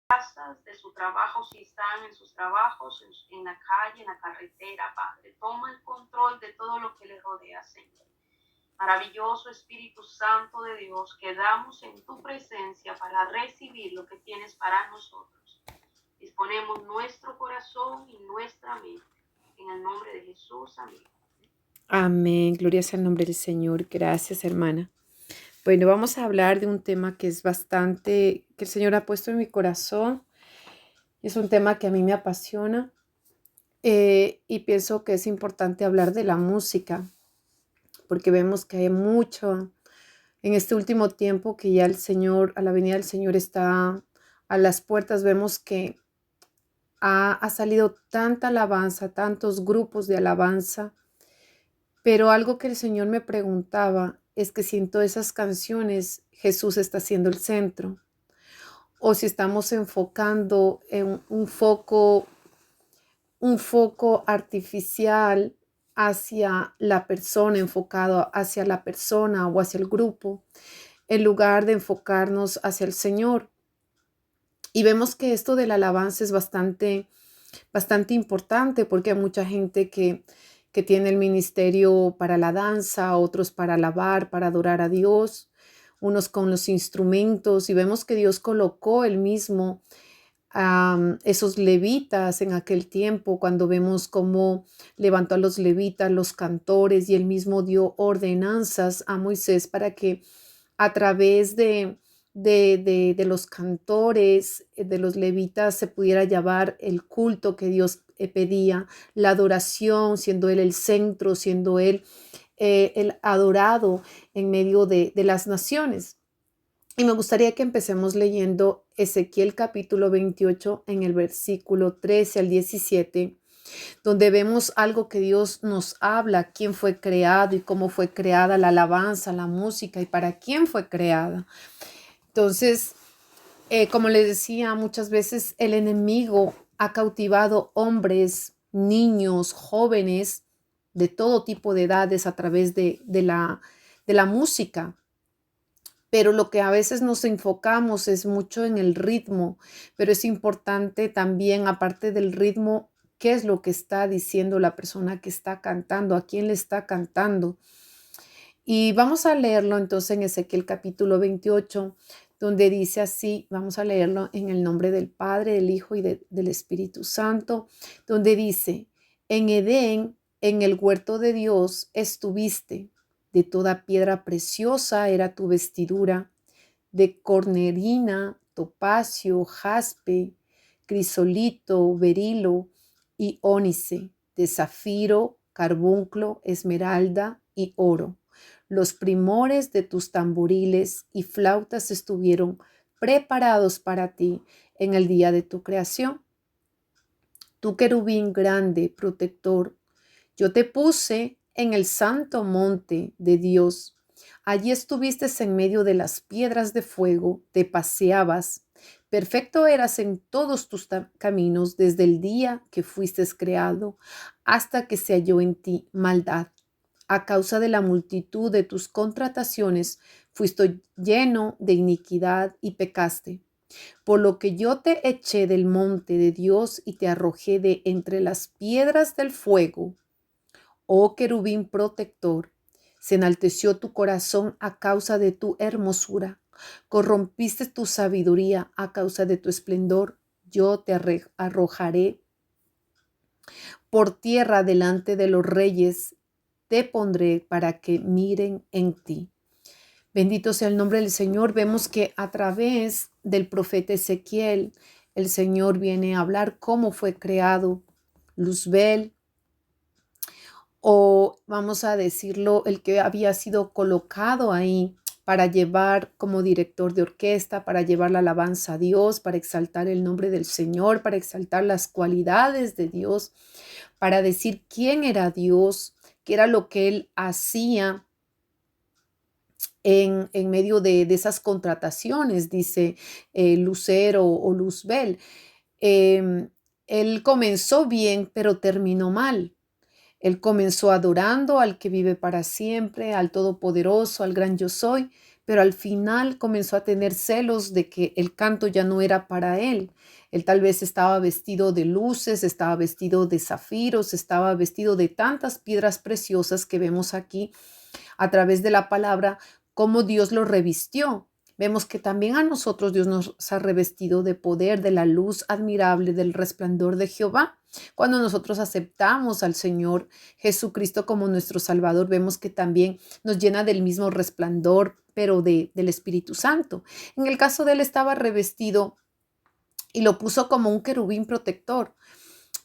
casas, de su trabajo, si están en sus trabajos, en la calle, en la carretera, Padre. Toma el control de todo lo que les rodea, Señor. Maravilloso Espíritu Santo de Dios, quedamos en tu presencia para recibir lo que tienes para nosotros. Disponemos nuestro corazón y nuestra mente. En el nombre de Jesús, amén. Amén, gloria sea el nombre del Señor. Gracias, hermana. Bueno, vamos a hablar de un tema que es bastante, que el Señor ha puesto en mi corazón. Es un tema que a mí me apasiona y pienso que es importante hablar de la música, porque vemos que hay mucho en este último tiempo que ya el Señor, a la venida del Señor está a las puertas. Vemos que ha salido tanta alabanza, tantos grupos de alabanza, pero algo que el Señor me preguntaba es que si en todas esas canciones Jesús está siendo el centro, o si estamos enfocando en un foco artificial hacia la persona, enfocado hacia la persona o hacia el grupo, en lugar de enfocarnos hacia el Señor. Y vemos que esto de la alabanza es bastante importante, porque hay mucha gente que tiene el ministerio para la danza, otros para alabar, para adorar a Dios, unos con los instrumentos, y vemos que Dios colocó el mismo esos levitas en aquel tiempo, cuando vemos cómo levantó a los levitas, los cantores, y él mismo dio ordenanzas a Moisés para que a través de los cantores, de los levitas, se pudiera llevar el culto que Dios pedía, la adoración, siendo Él el centro, siendo Él el adorado en medio de las naciones. Y me gustaría que empecemos leyendo Ezequiel capítulo 28 en el versículo 13 al 17, donde vemos algo que Dios nos habla, quién fue creado y cómo fue creada la alabanza, la música y para quién fue creada. Entonces, como les decía, muchas veces el enemigo ha cautivado hombres, niños, jóvenes de todo tipo de edades a través de la música. Pero lo que a veces nos enfocamos es mucho en el ritmo, pero es importante también, aparte del ritmo, qué es lo que está diciendo la persona que está cantando, a quién le está cantando. Y vamos a leerlo entonces en Ezequiel capítulo 28, donde dice así, vamos a leerlo en el nombre del Padre, del Hijo y del Espíritu Santo, donde dice, en Edén, en el huerto de Dios, estuviste, de toda piedra preciosa era tu vestidura, de cornerina, topacio, jaspe, crisolito, berilo y ónice, de zafiro, carbunclo, esmeralda y oro. Los primores de tus tamboriles y flautas estuvieron preparados para ti en el día de tu creación. Tu querubín grande, protector, yo te puse en el santo monte de Dios. Allí estuviste en medio de las piedras de fuego, te paseabas. Perfecto eras en todos tus caminos desde el día que fuiste creado hasta que se halló en ti maldad. A causa de la multitud de tus contrataciones, fuiste lleno de iniquidad y pecaste. Por lo que yo te eché del monte de Dios y te arrojé de entre las piedras del fuego. Oh querubín protector, se enalteció tu corazón a causa de tu hermosura. Corrompiste tu sabiduría a causa de tu esplendor. Yo te arrojaré por tierra delante de los reyes. Te pondré para que miren en ti. Bendito sea el nombre del Señor. Vemos que a través del profeta Ezequiel, el Señor viene a hablar cómo fue creado Luzbel, o vamos a decirlo, el que había sido colocado ahí para llevar como director de orquesta, para llevar la alabanza a Dios, para exaltar el nombre del Señor, para exaltar las cualidades de Dios, para decir quién era Dios, qué era lo que Él hacía en medio de esas contrataciones, dice Lucero o Luzbel. Eh, Él comenzó bien, pero terminó mal. Él comenzó adorando al que vive para siempre, al Todopoderoso, al gran yo soy, pero al final comenzó a tener celos de que el canto ya no era para él. Él tal vez estaba vestido de luces, estaba vestido de zafiros, estaba vestido de tantas piedras preciosas que vemos aquí a través de la palabra, cómo Dios lo revistió. Vemos que también a nosotros Dios nos ha revestido de poder, de la luz admirable, del resplandor de Jehová. Cuando nosotros aceptamos al Señor Jesucristo como nuestro Salvador, vemos que también nos llena del mismo resplandor, pero del Espíritu Santo. En el caso de él estaba revestido y lo puso como un querubín protector,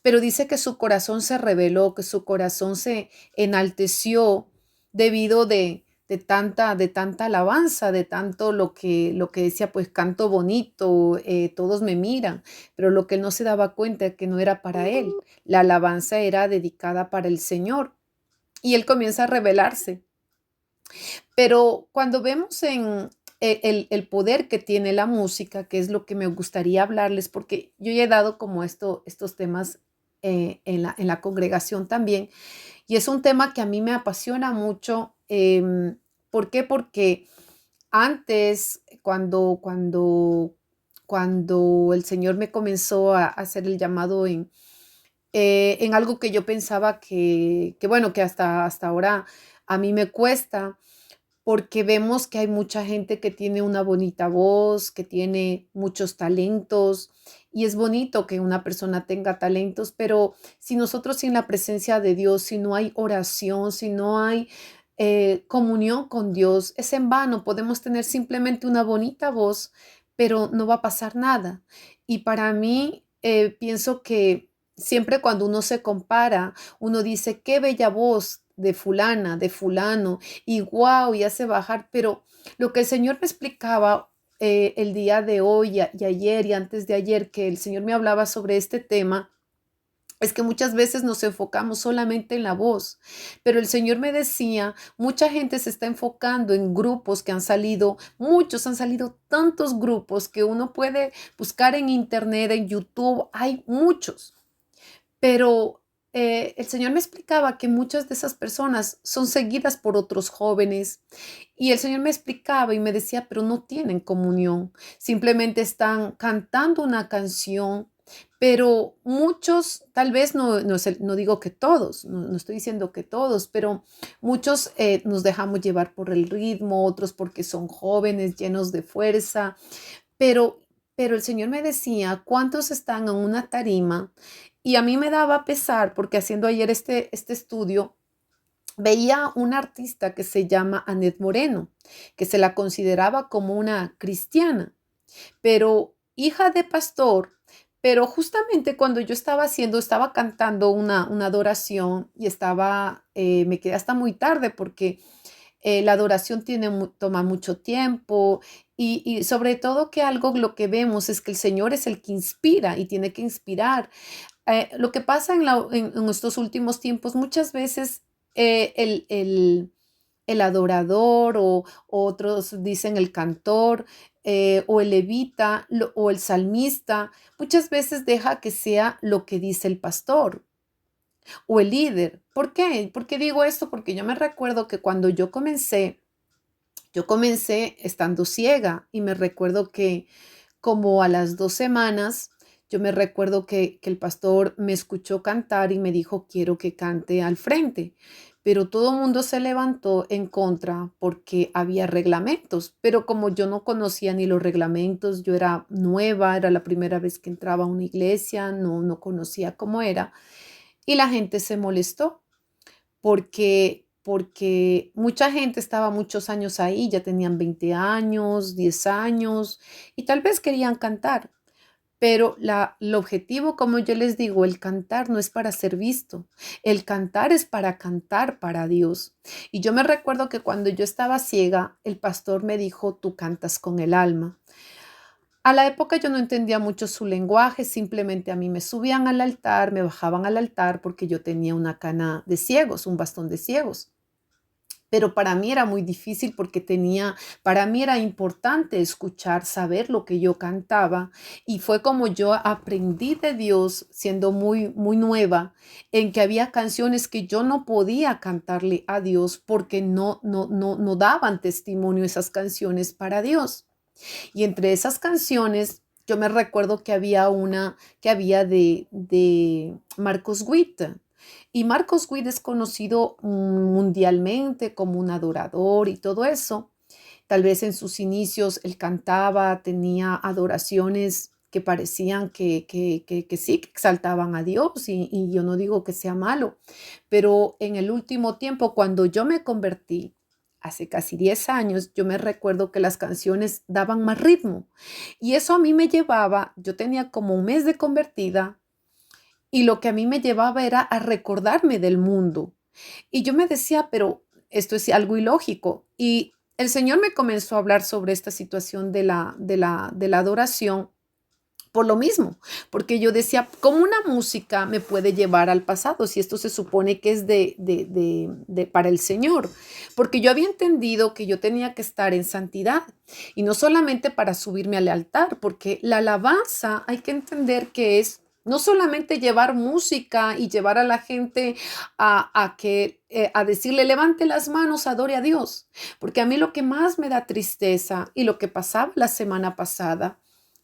pero dice que su corazón se rebeló, que su corazón se enalteció debido de tanta alabanza, de tanto lo que decía, pues canto bonito, todos me miran, pero lo que no se daba cuenta es que no era para él, la alabanza era dedicada para el Señor y él comienza a rebelarse. Pero cuando vemos en el poder que tiene la música, que es lo que me gustaría hablarles, porque yo ya he dado como estos temas en la congregación también, y es un tema que a mí me apasiona mucho. ¿Por qué? Porque antes, cuando el Señor me comenzó a hacer el llamado en algo que yo pensaba que bueno, que hasta ahora a mí me cuesta, porque vemos que hay mucha gente que tiene una bonita voz, que tiene muchos talentos, y es bonito que una persona tenga talentos, pero si nosotros sin la presencia de Dios, si no hay oración, si no hay comunión con Dios, es en vano. Podemos tener simplemente una bonita voz, pero no va a pasar nada. Y para mí, pienso que siempre cuando uno se compara, uno dice, qué bella voz de fulana, de fulano, y wow, y hace bajar, pero lo que el Señor me explicaba el día de hoy y ayer y antes de ayer, que el Señor me hablaba sobre este tema, es que muchas veces nos enfocamos solamente en la voz, pero el Señor me decía, mucha gente se está enfocando en grupos que han salido, muchos han salido tantos grupos que uno puede buscar en internet, en YouTube, hay muchos, pero el Señor me explicaba que muchas de esas personas son seguidas por otros jóvenes y el Señor me explicaba y me decía, pero no tienen comunión, simplemente están cantando una canción, pero muchos, tal vez no digo que todos, no estoy diciendo que todos, pero muchos nos dejamos llevar por el ritmo, otros porque son jóvenes, llenos de fuerza, pero, pero el Señor me decía, ¿cuántos están en una tarima? Y a mí me daba pesar porque haciendo ayer este estudio, veía una artista que se llama Annette Moreno, que se la consideraba como una cristiana, pero hija de pastor. Pero justamente cuando yo estaba cantando una adoración y me quedé hasta muy tarde porque la adoración toma mucho tiempo y sobre todo que algo lo que vemos es que el Señor es el que inspira y tiene que inspirar. Lo que pasa en estos últimos tiempos, muchas veces el adorador o otros dicen el cantor o el levita o el salmista, muchas veces deja que sea lo que dice el pastor o el líder. ¿Por qué? ¿Por qué digo esto? Porque yo me recuerdo que cuando yo comencé estando ciega y me recuerdo que como a las 2 semanas, yo me recuerdo que el pastor me escuchó cantar y me dijo, quiero que cante al frente. Pero todo el mundo se levantó en contra porque había reglamentos. Pero como yo no conocía ni los reglamentos, yo era nueva, era la primera vez que entraba a una iglesia, no conocía cómo era. Y la gente se molestó porque mucha gente estaba muchos años ahí, ya tenían 20 años, 10 años y tal vez querían cantar, pero el objetivo, como yo les digo, el cantar no es para ser visto, el cantar es para cantar para Dios. Y yo me recuerdo que cuando yo estaba ciega, el pastor me dijo, tú cantas con el alma. A la época yo no entendía mucho su lenguaje, simplemente a mí me subían al altar, me bajaban al altar porque yo tenía una cana de ciegos, un bastón de ciegos. pero para mí era muy difícil porque para mí era importante escuchar, saber lo que yo cantaba y fue como yo aprendí de Dios siendo muy, muy nueva, en que había canciones que yo no podía cantarle a Dios porque no daban testimonio esas canciones para Dios. Y entre esas canciones, yo me recuerdo que había una que había de Marcos Witt. Y Marcos Witt es conocido mundialmente como un adorador y todo eso. Tal vez en sus inicios él cantaba, tenía adoraciones que parecían que sí, que exaltaban a Dios y yo no digo que sea malo, pero en el último tiempo, cuando yo me convertí, hace casi 10 años, yo me recuerdo que las canciones daban más ritmo y eso a mí me llevaba, yo tenía como un mes de convertida y lo que a mí me llevaba era a recordarme del mundo. Y yo me decía, pero esto es algo ilógico. Y el Señor me comenzó a hablar sobre esta situación de la adoración por lo mismo, porque yo decía, ¿cómo una música me puede llevar al pasado si esto se supone que es para el Señor? Porque yo había entendido que yo tenía que estar en santidad y no solamente para subirme al altar, porque la alabanza hay que entender que es no solamente llevar música y llevar a la gente a decirle, levante las manos, adore a Dios, porque a mí lo que más me da tristeza y lo que pasaba la semana pasada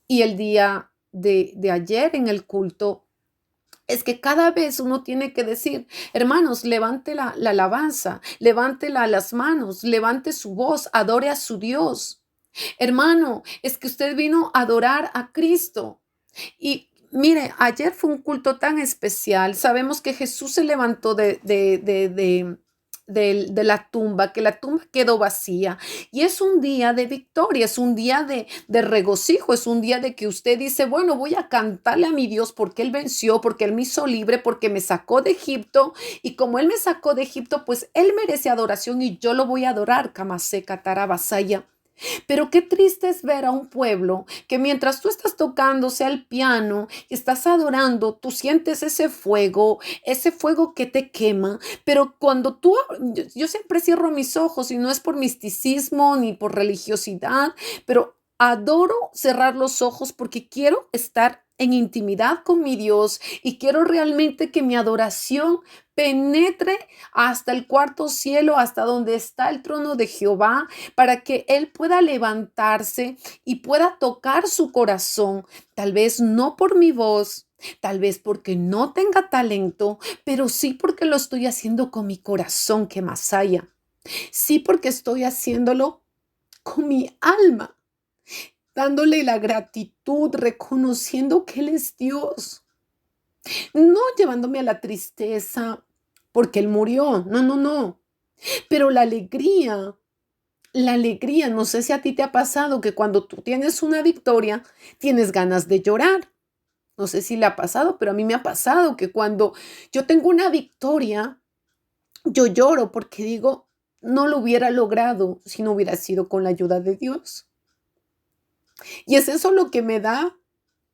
y el día de ayer en el culto es que cada vez uno tiene que decir, hermanos, levante la alabanza, levante las manos, levante su voz, adore a su Dios. Hermano, es que usted vino a adorar a Cristo. Y mire, ayer fue un culto tan especial. Sabemos que Jesús se levantó de la tumba, que la tumba quedó vacía. Y es un día de victoria, es un día de regocijo, es un día de que usted dice, bueno, voy a cantarle a mi Dios porque Él venció, porque Él me hizo libre, porque me sacó de Egipto. Y como Él me sacó de Egipto, pues Él merece adoración y yo lo voy a adorar. Kamaseka tarabasaya. Pero qué triste es ver a un pueblo que mientras tú estás tocando, sea el piano, y estás adorando, tú sientes ese fuego que te quema, pero cuando yo siempre cierro mis ojos y no es por misticismo ni por religiosidad, pero adoro cerrar los ojos porque quiero estar en intimidad con mi Dios y quiero realmente que mi adoración penetre hasta el cuarto cielo, hasta donde está el trono de Jehová, para que Él pueda levantarse y pueda tocar su corazón, tal vez no por mi voz, tal vez porque no tenga talento, pero sí porque lo estoy haciendo con mi corazón, que más haya. Sí porque estoy haciéndolo con mi alma, dándole la gratitud, reconociendo que Él es Dios, no llevándome a la tristeza porque Él murió, no, no, no, pero la alegría, no sé si a ti te ha pasado que cuando tú tienes una victoria, tienes ganas de llorar. No sé si le ha pasado, pero a mí me ha pasado que cuando yo tengo una victoria, yo lloro porque digo, no lo hubiera logrado si no hubiera sido con la ayuda de Dios. Y es eso lo que me da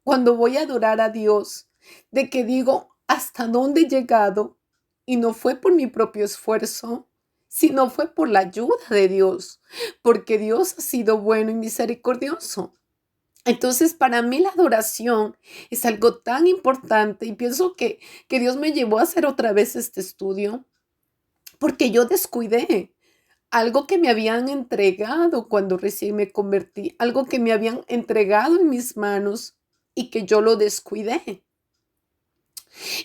cuando voy a adorar a Dios, de que digo, ¿hasta dónde he llegado? Y no fue por mi propio esfuerzo, sino fue por la ayuda de Dios, porque Dios ha sido bueno y misericordioso. Entonces, para mí la adoración es algo tan importante y pienso que Dios me llevó a hacer otra vez este estudio porque yo descuidé algo que me habían entregado cuando recién me convertí, algo que me habían entregado en mis manos y que yo lo descuidé.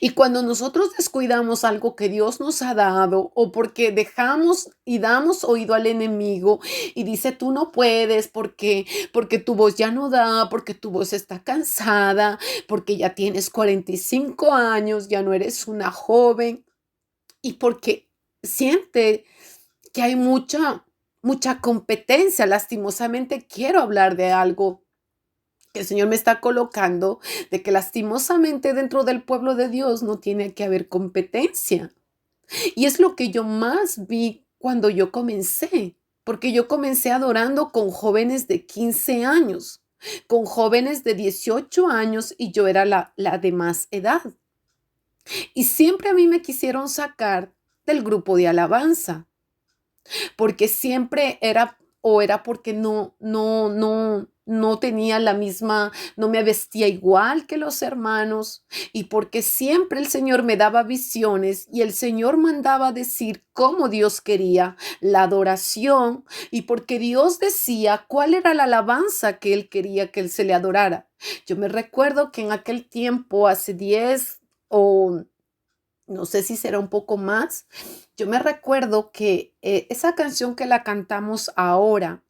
Y cuando nosotros descuidamos algo que Dios nos ha dado o porque dejamos y damos oído al enemigo y dice tú no puedes porque tu voz ya no da, porque tu voz está cansada, porque ya tienes 45 años, ya no eres una joven y porque siente que hay mucha competencia. Lastimosamente quiero hablar de algo que el Señor me está colocando, de que lastimosamente dentro del pueblo de Dios no tiene que haber competencia. Y es lo que yo más vi cuando yo comencé, porque yo comencé adorando con jóvenes de 15 años, con jóvenes de 18 años y yo era la de más edad. Y siempre a mí me quisieron sacar del grupo de alabanza. porque siempre era o era porque no tenía la misma, no me vestía igual que los hermanos y porque siempre el Señor me daba visiones y el Señor mandaba decir cómo Dios quería la adoración y porque Dios decía cuál era la alabanza que Él quería que Él se le adorara. Yo me recuerdo que en aquel tiempo, hace 10 o no sé si será un poco más. Yo me recuerdo que esa canción que la cantamos ahora,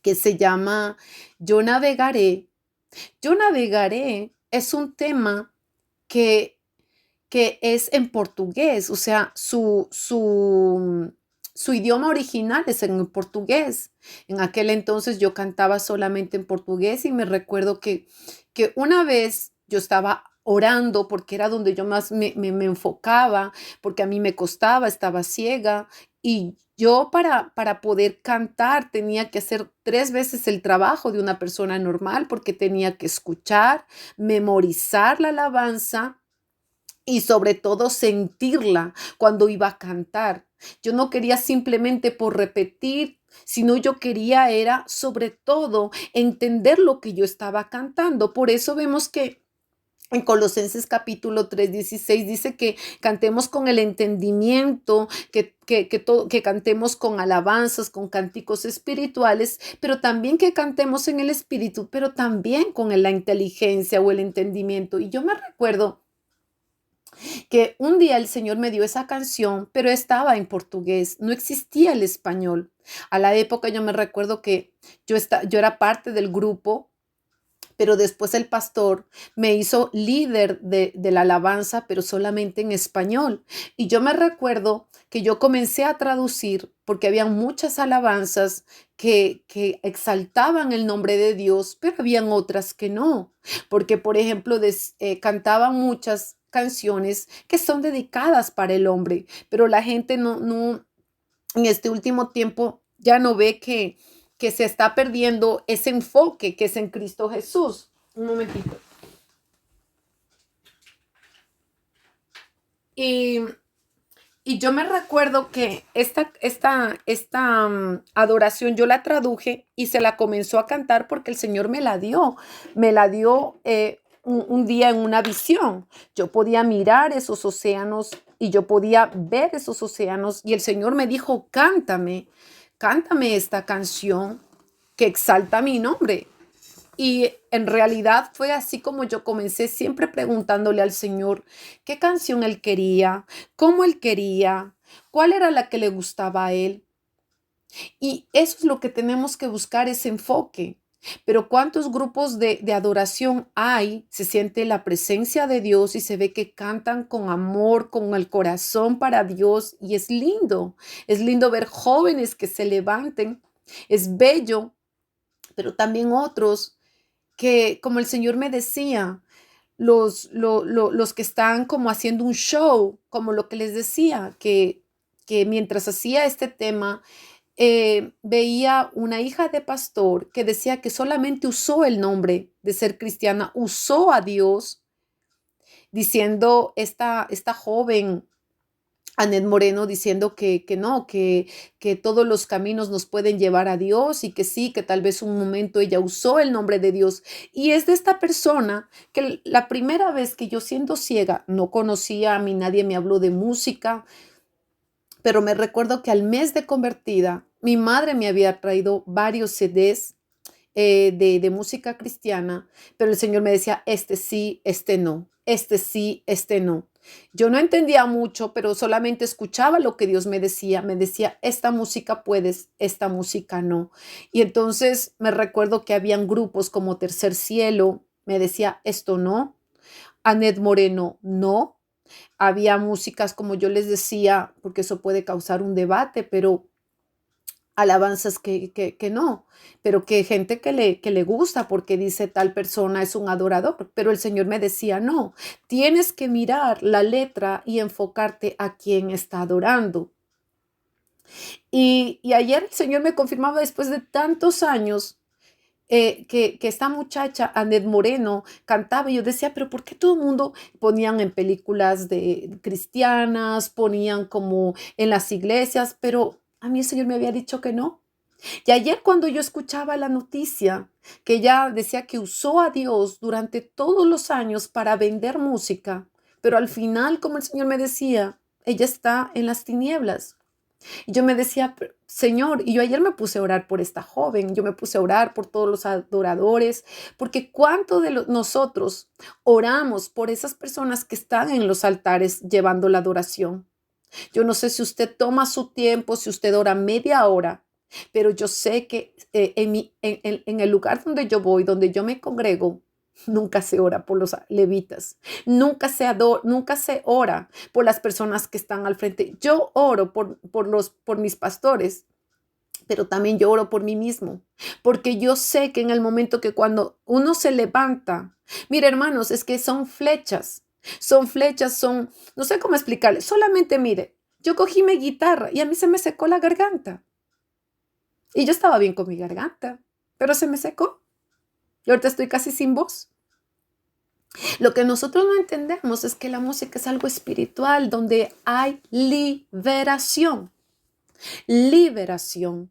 que se llama Yo navegaré, Yo navegaré, es un tema que, que es en portugués, o sea, su idioma original es en portugués. En aquel entonces yo cantaba solamente en portugués y me recuerdo que una vez yo estaba orando porque era donde yo más me enfocaba, porque a mí me costaba, estaba ciega y yo para poder cantar tenía que hacer 3 veces el trabajo de una persona normal porque tenía que escuchar, memorizar la alabanza y sobre todo sentirla cuando iba a cantar. Yo no quería simplemente por repetir, sino yo quería era sobre todo entender lo que yo estaba cantando. Por eso vemos que en Colosenses capítulo 3:16 dice que cantemos con el entendimiento, que cantemos con alabanzas, con cánticos espirituales, pero también que cantemos en el espíritu, pero también con la inteligencia o el entendimiento. Y yo me recuerdo que un día el Señor me dio esa canción, pero estaba en portugués, no existía el español. A la época yo me recuerdo que yo era parte del grupo, pero después el pastor me hizo líder de la alabanza, pero solamente en español. Y yo me recuerdo que yo comencé a traducir porque había muchas alabanzas que exaltaban el nombre de Dios, pero habían otras que no. Porque, por ejemplo, cantaban muchas canciones que son dedicadas para el hombre, pero la gente no en este último tiempo ya no ve que se está perdiendo ese enfoque que es en Cristo Jesús. Un momentito. Y, y yo me recuerdo que esta adoración yo la traduje y se la comenzó a cantar porque el Señor me la dio un día en una visión. Yo podía mirar esos océanos y yo podía ver esos océanos y el Señor me dijo, cántame esta canción que exalta mi nombre. Y en realidad fue así como yo comencé siempre preguntándole al Señor qué canción Él quería, cómo Él quería, cuál era la que le gustaba a Él. Y eso es lo que tenemos que buscar, ese enfoque. Pero ¿cuántos grupos de adoración hay? Se siente la presencia de Dios y se ve que cantan con amor, con el corazón para Dios. Y es lindo ver jóvenes que se levanten, es bello, pero también otros que, como el Señor me decía, los que están como haciendo un show, como lo que les decía, que mientras hacía este tema, veía una hija de pastor que decía que solamente usó el nombre de ser cristiana, usó a Dios, diciendo esta joven Anet Moreno diciendo que no, que todos los caminos nos pueden llevar a Dios y que sí, que tal vez un momento ella usó el nombre de Dios. Y es de esta persona que la primera vez que yo siendo ciega, no conocía a mí, nadie me habló de música, pero me recuerdo que al mes de convertida, mi madre me había traído varios CDs de música cristiana, pero el Señor me decía, este sí, este no, este sí, este no. Yo no entendía mucho, pero solamente escuchaba lo que Dios me decía, esta música puedes, esta música no. Y entonces me recuerdo que habían grupos como Tercer Cielo, me decía, esto no, Anet Moreno, no. Había músicas, como yo les decía, porque eso puede causar un debate, pero alabanzas que no, pero que gente que le gusta porque dice tal persona es un adorador, pero el Señor me decía, no, tienes que mirar la letra y enfocarte a quien está adorando. Y ayer el Señor me confirmaba después de tantos años que esta muchacha, Anet Moreno, cantaba y yo decía, pero ¿por qué todo el mundo ponían en películas de cristianas, ponían como en las iglesias, pero A mí el Señor me había dicho que no. Y ayer cuando yo escuchaba la noticia que ella decía que usó a Dios durante todos los años para vender música, pero al final, como el Señor me decía, ella está en las tinieblas. Y yo me decía, Señor, y yo ayer me puse a orar por esta joven, yo me puse a orar por todos los adoradores, porque cuánto de nosotros oramos por esas personas que están en los altares llevando la adoración. Yo no sé si usted toma su tiempo, si usted ora media hora, pero yo sé que en el lugar donde yo voy, donde yo me congrego, nunca se ora por los levitas, nunca se ora por las personas que están al frente. Yo oro por mis pastores, pero también yo oro por mí mismo, porque yo sé que en el momento que cuando uno se levanta, mire hermanos, es que son, no sé cómo explicarles, solamente mire, yo cogí mi guitarra y a mí se me secó la garganta y yo estaba bien con mi garganta, pero se me secó y ahorita estoy casi sin voz. Lo que nosotros no entendemos es que la música es algo espiritual donde hay liberación, liberación.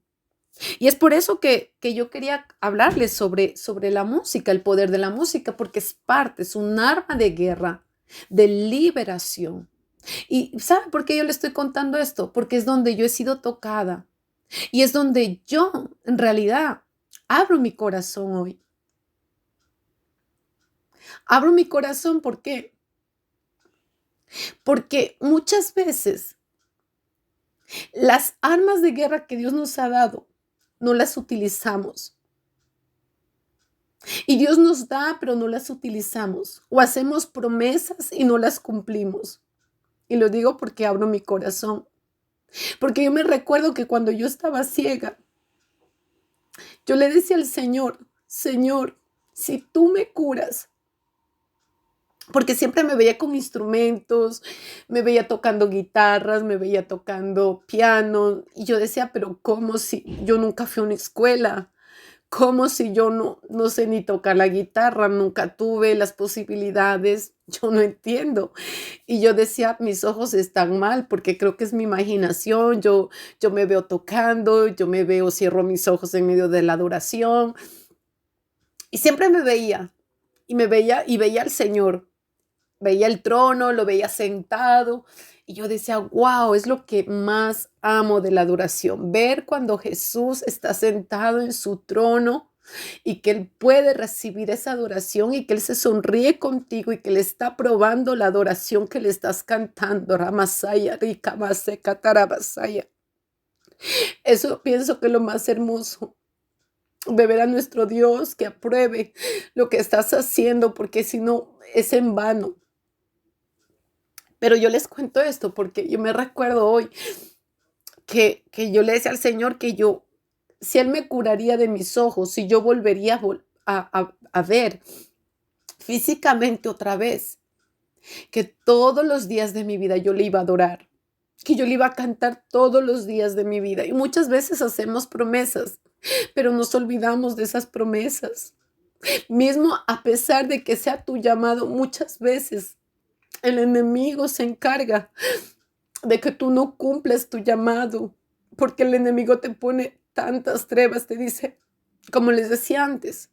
Y es por eso que yo quería hablarles sobre la música, el poder de la música, porque es un arma de guerra, de liberación. ¿Y sabe por qué yo le estoy contando esto? Porque es donde yo he sido tocada y es donde yo, en realidad, abro mi corazón hoy. Abro mi corazón, ¿por qué? Porque muchas veces las armas de guerra que Dios nos ha dado no las utilizamos. Y Dios nos da, pero no las utilizamos. O hacemos promesas y no las cumplimos. Y lo digo porque abro mi corazón. Porque yo me recuerdo que cuando yo estaba ciega, yo le decía al Señor, Señor, si tú me curas, porque siempre me veía con instrumentos, me veía tocando guitarras, me veía tocando piano, y yo decía, pero ¿cómo si yo nunca fui a una escuela? Como si yo no sé ni tocar la guitarra, nunca tuve las posibilidades, yo no entiendo. Y yo decía, mis ojos están mal porque creo que es mi imaginación, yo me veo tocando, yo me veo, cierro mis ojos en medio de la adoración. Y siempre me veía al Señor, veía el trono, lo veía sentado. Y yo decía, wow, es lo que más amo de la adoración, ver cuando Jesús está sentado en su trono y que Él puede recibir esa adoración y que Él se sonríe contigo y que le está probando la adoración que le estás cantando. Ramasaya, Rikamaseka, Tarabasaya. Eso pienso que es lo más hermoso, de ver a nuestro Dios que apruebe lo que estás haciendo, porque si no es en vano. Pero yo les cuento esto porque yo me recuerdo hoy que yo le decía al Señor que si Él me curaría de mis ojos, si yo volvería a ver físicamente otra vez, que todos los días de mi vida yo le iba a adorar, que yo le iba a cantar todos los días de mi vida. Y muchas veces hacemos promesas, pero nos olvidamos de esas promesas. Mismo a pesar de que sea tu llamado, muchas veces el enemigo se encarga de que tú no cumples tu llamado, porque el enemigo te pone tantas trabas, te dice, como les decía antes,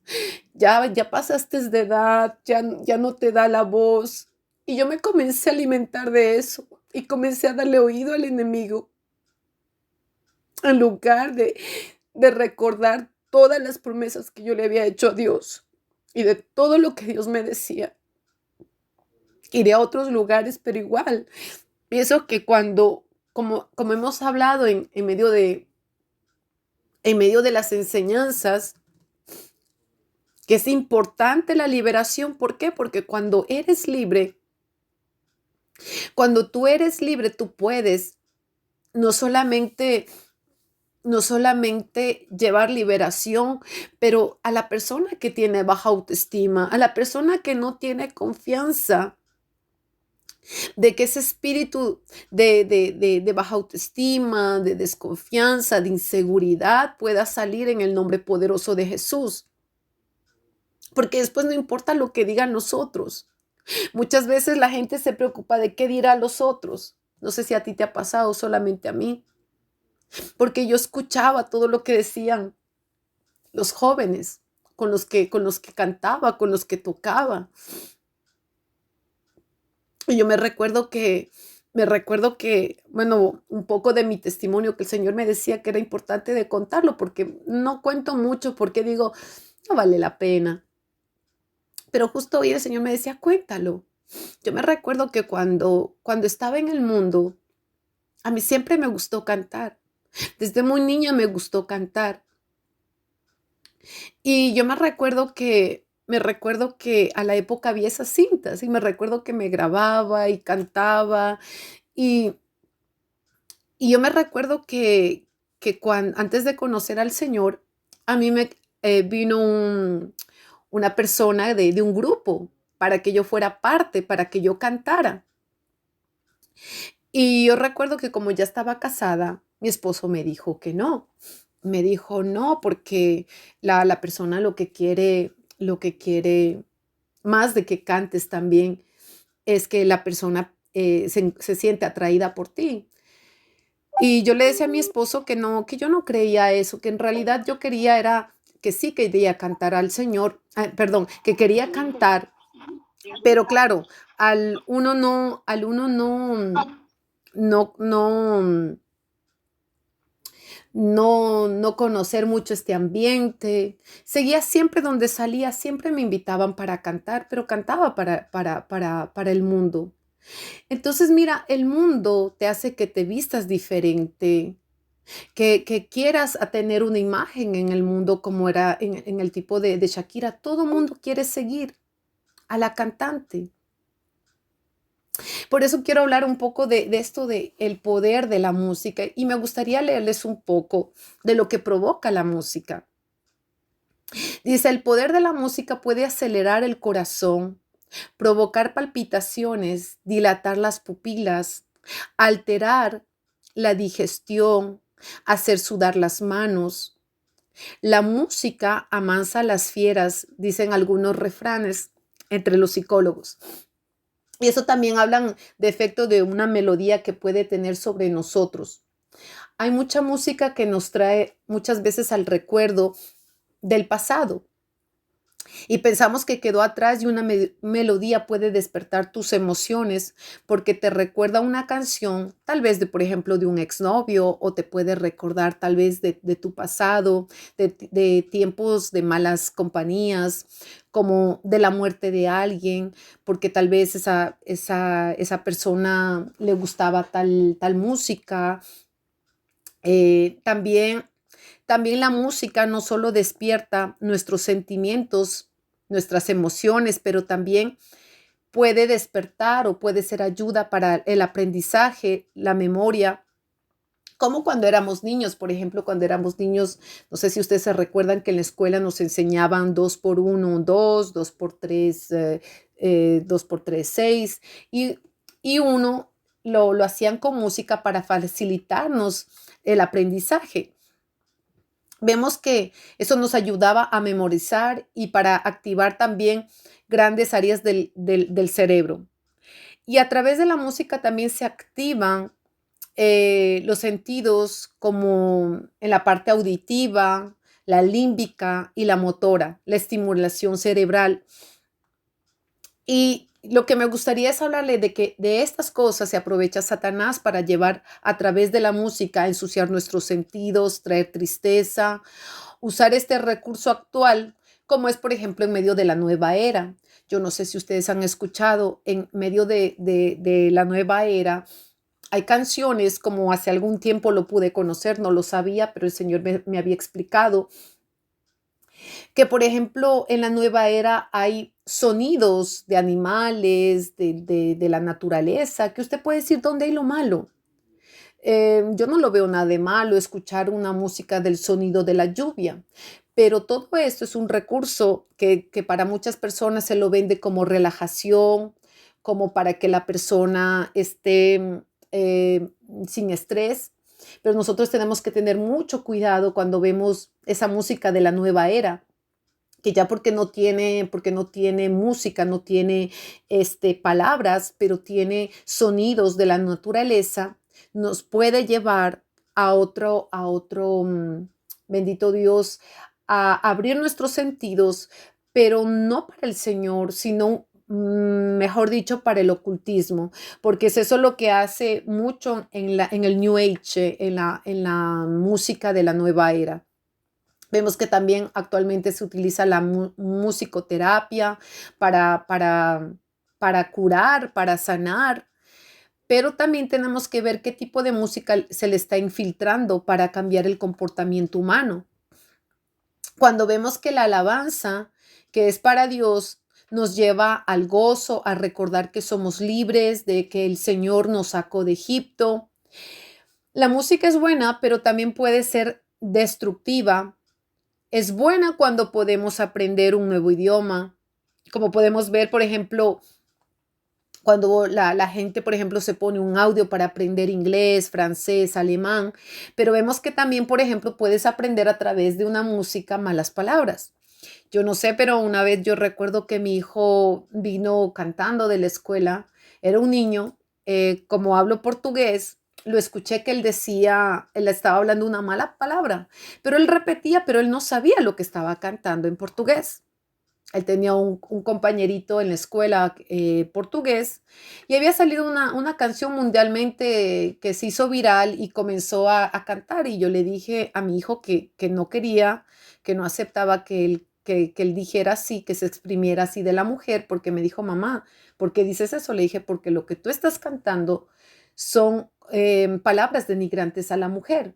ya pasaste de edad, ya no te da la voz. Y yo me comencé a alimentar de eso y comencé a darle oído al enemigo en lugar de recordar todas las promesas que yo le había hecho a Dios y de todo lo que Dios me decía. Iré a otros lugares, pero igual pienso que como hemos hablado en medio de las enseñanzas, que es importante la liberación. ¿Por qué? Porque cuando tú eres libre, tú puedes no solamente, no solamente llevar liberación, pero a la persona que tiene baja autoestima, a la persona que no tiene confianza, de que ese espíritu de baja autoestima, de desconfianza, de inseguridad pueda salir en el nombre poderoso de Jesús. Porque después no importa lo que digan los otros. Muchas veces la gente se preocupa de qué dirán los otros. No sé si a ti te ha pasado, solamente a mí. porque yo escuchaba todo lo que decían los jóvenes con los que cantaba, con los que tocaba. Y yo me recuerdo que, bueno, un poco de mi testimonio que el Señor me decía que era importante de contarlo, porque no cuento mucho, porque digo, no vale la pena. Pero justo hoy el Señor me decía, cuéntalo. Yo me recuerdo que cuando estaba en el mundo, a mí siempre me gustó cantar. Desde muy niña me gustó cantar. Y yo me recuerdo que a la época había esas cintas y me recuerdo que me grababa y cantaba y, y yo me recuerdo que antes de conocer al Señor, a mí me vino una persona de un grupo para que yo fuera parte, para que yo cantara. Y yo recuerdo que como ya estaba casada, mi esposo me dijo que no. Me dijo, no, porque la persona lo que quiere más de que cantes también es que la persona se siente atraída por ti. Y yo le decía a mi esposo que no, que yo no creía eso, que en realidad yo quería era que sí quería cantar al Señor, perdón, que quería cantar, pero claro, al uno no, no conocer mucho este ambiente. Seguía siempre donde salía, siempre me invitaban para cantar, pero cantaba para el mundo. Entonces, mira, el mundo te hace que te vistas diferente, que quieras a tener una imagen en el mundo como era en el tipo de Shakira. Todo mundo quiere seguir a la cantante. Por eso quiero hablar un poco de esto de el poder de la música y me gustaría leerles un poco de lo que provoca la música. Dice, el poder de la música puede acelerar el corazón, provocar palpitaciones, dilatar las pupilas, alterar la digestión, hacer sudar las manos. La música amansa a las fieras, dicen algunos refranes entre los psicólogos. Y eso también hablan de efecto de una melodía que puede tener sobre nosotros. Hay mucha música que nos trae muchas veces al recuerdo del pasado y pensamos que quedó atrás y una melodía puede despertar tus emociones porque te recuerda una canción, tal vez de, por ejemplo, de un exnovio o te puede recordar tal vez de tu pasado, de tiempos de malas compañías, como de la muerte de alguien, porque tal vez esa persona le gustaba tal música. También también la música no solo despierta nuestros sentimientos, nuestras emociones, pero también puede despertar o puede ser ayuda para el aprendizaje, la memoria, como cuando éramos niños, por ejemplo, cuando éramos niños, no sé si ustedes se recuerdan que en la escuela nos enseñaban 2 por 1, 2, 2 por 3, 2 por 3, 6, y uno lo hacían con música para facilitarnos el aprendizaje. Vemos que eso nos ayudaba a memorizar y para activar también grandes áreas del cerebro. Y a través de la música también se activan los sentidos como en la parte auditiva, la límbica y la motora, la estimulación cerebral. Y lo que me gustaría es hablarle de que de estas cosas se aprovecha Satanás para llevar a través de la música a ensuciar nuestros sentidos, traer tristeza, usar este recurso actual, como es, por ejemplo, en medio de la nueva era. Yo no sé si ustedes han escuchado, en medio de la nueva era, hay canciones como hace algún tiempo lo pude conocer, no lo sabía, pero el Señor me había explicado que, por ejemplo, en la nueva era hay sonidos de animales, de la naturaleza, que usted puede decir dónde hay lo malo. Yo no lo veo nada de malo escuchar una música del sonido de la lluvia, pero todo esto es un recurso que para muchas personas se lo vende como relajación, como para que la persona esté sin estrés, pero nosotros tenemos que tener mucho cuidado cuando vemos esa música de la nueva era, que ya porque no tiene música, no tiene palabras, pero tiene sonidos de la naturaleza, nos puede llevar bendito Dios, a abrir nuestros sentidos, pero no para el Señor, sino, mejor dicho, para el ocultismo, porque es eso lo que hace mucho en el New Age, en la música de la nueva era. Vemos que también actualmente se utiliza la musicoterapia para, para, para curar, para sanar, pero también tenemos que ver qué tipo de música se le está infiltrando para cambiar el comportamiento humano. Cuando vemos que la alabanza, que es para Dios, nos lleva al gozo, a recordar que somos libres, de que el Señor nos sacó de Egipto. La música es buena, pero también puede ser destructiva. Es buena cuando podemos aprender un nuevo idioma, como podemos ver, por ejemplo, cuando la gente, por ejemplo, se pone un audio para aprender inglés, francés, alemán, pero vemos que también, por ejemplo, puedes aprender a través de una música malas palabras. Yo no sé, pero una vez yo recuerdo que mi hijo vino cantando de la escuela, era un niño, como hablo portugués, lo escuché que él decía, él estaba hablando una mala palabra, pero él repetía, pero él no sabía lo que estaba cantando en portugués. Él tenía un compañerito en la escuela portugués y había salido una canción mundialmente que se hizo viral y comenzó a cantar. Y yo le dije a mi hijo que no quería, que no aceptaba que él dijera así, que se exprimiera así de la mujer, porque me dijo, mamá, ¿por qué dices eso? Le dije, porque lo que tú estás cantando son palabras denigrantes a la mujer.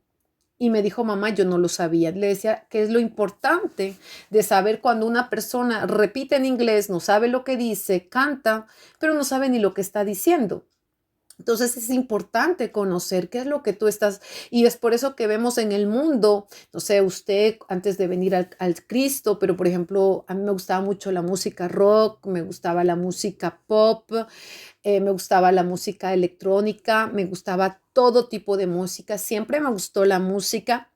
Y me dijo, mamá, yo no lo sabía. Le decía que es lo importante de saber cuando una persona repite en inglés, no sabe lo que dice, canta, pero no sabe ni lo que está diciendo. Entonces es importante conocer qué es lo que tú estás, y es por eso que vemos en el mundo, no sé, usted antes de venir al Cristo, pero por ejemplo, a mí me gustaba mucho la música rock, me gustaba la música pop, me gustaba la música electrónica, me gustaba todo tipo de música, siempre me gustó la música.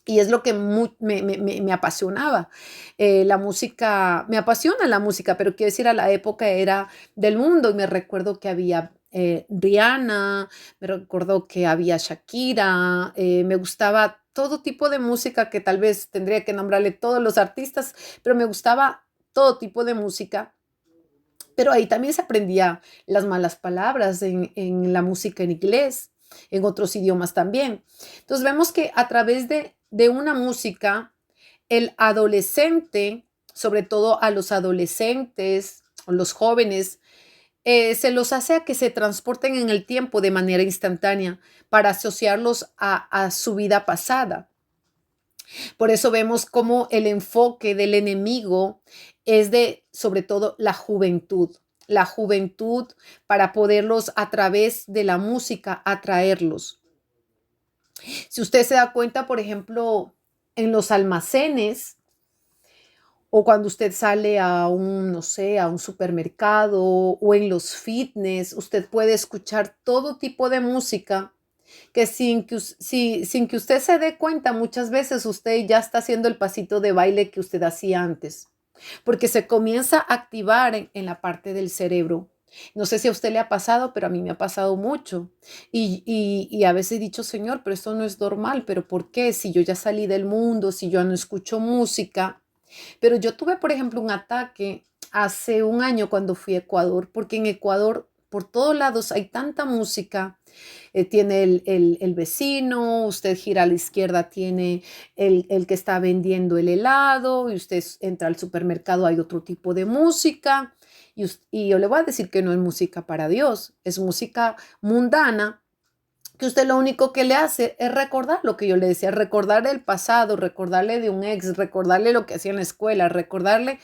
Y es lo que me apasionaba. La música, me apasiona la música, pero quiero decir, a la época era del mundo y me recuerdo que había Rihanna, me recuerdo que había Shakira, me gustaba todo tipo de música que tal vez tendría que nombrarle todos los artistas, pero me gustaba todo tipo de música, pero ahí también se aprendía las malas palabras en la música en inglés, en otros idiomas también. Entonces vemos que a través de una música, el adolescente, sobre todo a los adolescentes o los jóvenes, se los hace a que se transporten en el tiempo de manera instantánea para asociarlos a su vida pasada. Por eso vemos cómo el enfoque del enemigo es de, sobre todo, la juventud para poderlos a través de la música atraerlos. Si usted se da cuenta, por ejemplo, en los almacenes o cuando usted sale a un, no sé, a un supermercado o en los fitness, usted puede escuchar todo tipo de música que sin que usted se dé cuenta, muchas veces usted ya está haciendo el pasito de baile que usted hacía antes, porque se comienza a activar en la parte del cerebro. No sé si a usted le ha pasado, pero a mí me ha pasado mucho. Y a veces he dicho, Señor, pero esto no es normal, pero ¿por qué? Si yo ya salí del mundo, si yo no escucho música. Pero yo tuve, por ejemplo, un ataque hace un año cuando fui a Ecuador, porque en Ecuador por todos lados hay tanta música. Tiene el vecino, usted gira a la izquierda, tiene el que está vendiendo el helado, y usted entra al supermercado, hay otro tipo de música. Y yo le voy a decir que no es música para Dios, es música mundana, que usted lo único que le hace es recordar lo que yo le decía, recordar el pasado, recordarle de un ex, recordarle lo que hacía en la escuela, recordarle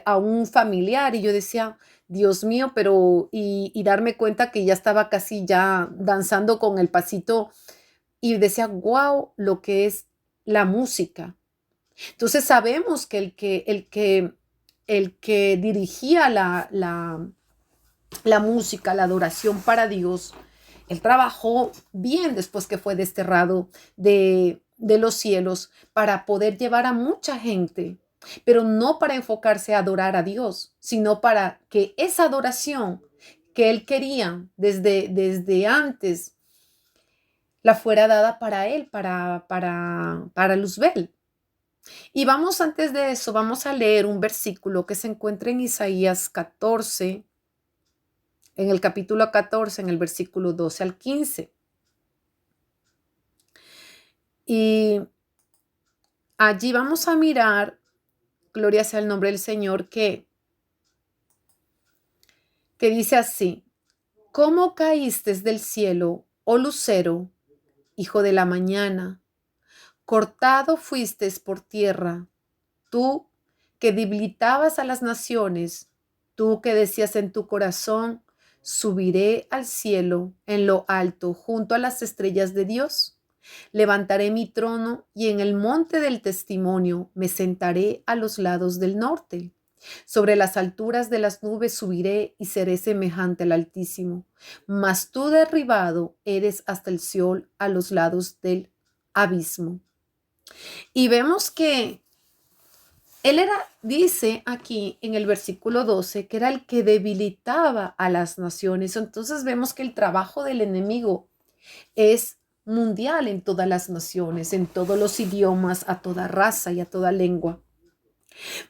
a un familiar. Y yo decía, Dios mío, pero y darme cuenta que ya estaba casi ya danzando con el pasito y decía, wow, lo que es la música. Entonces sabemos que el que dirigía la música, la adoración para Dios, él trabajó bien después que fue desterrado de los cielos para poder llevar a mucha gente, pero no para enfocarse a adorar a Dios, sino para que esa adoración que él quería desde antes la fuera dada para él, para Luzbel. Y vamos antes de eso, vamos a leer un versículo que se encuentra en Isaías 14, en el capítulo 14, en el versículo 12 al 15. Y allí vamos a mirar, gloria sea el nombre del Señor, que dice así: ¿Cómo caíste del cielo, oh lucero, hijo de la mañana? Cortado fuiste por tierra, tú que debilitabas a las naciones, tú que decías en tu corazón: subiré al cielo en lo alto, junto a las estrellas de Dios. Levantaré mi trono y en el monte del testimonio me sentaré a los lados del norte. Sobre las alturas de las nubes subiré y seré semejante al Altísimo. Mas tú derribado eres hasta el Seol, a los lados del abismo. Y vemos que él dice aquí en el versículo 12, que era el que debilitaba a las naciones. Entonces vemos que el trabajo del enemigo es mundial en todas las naciones, en todos los idiomas, a toda raza y a toda lengua.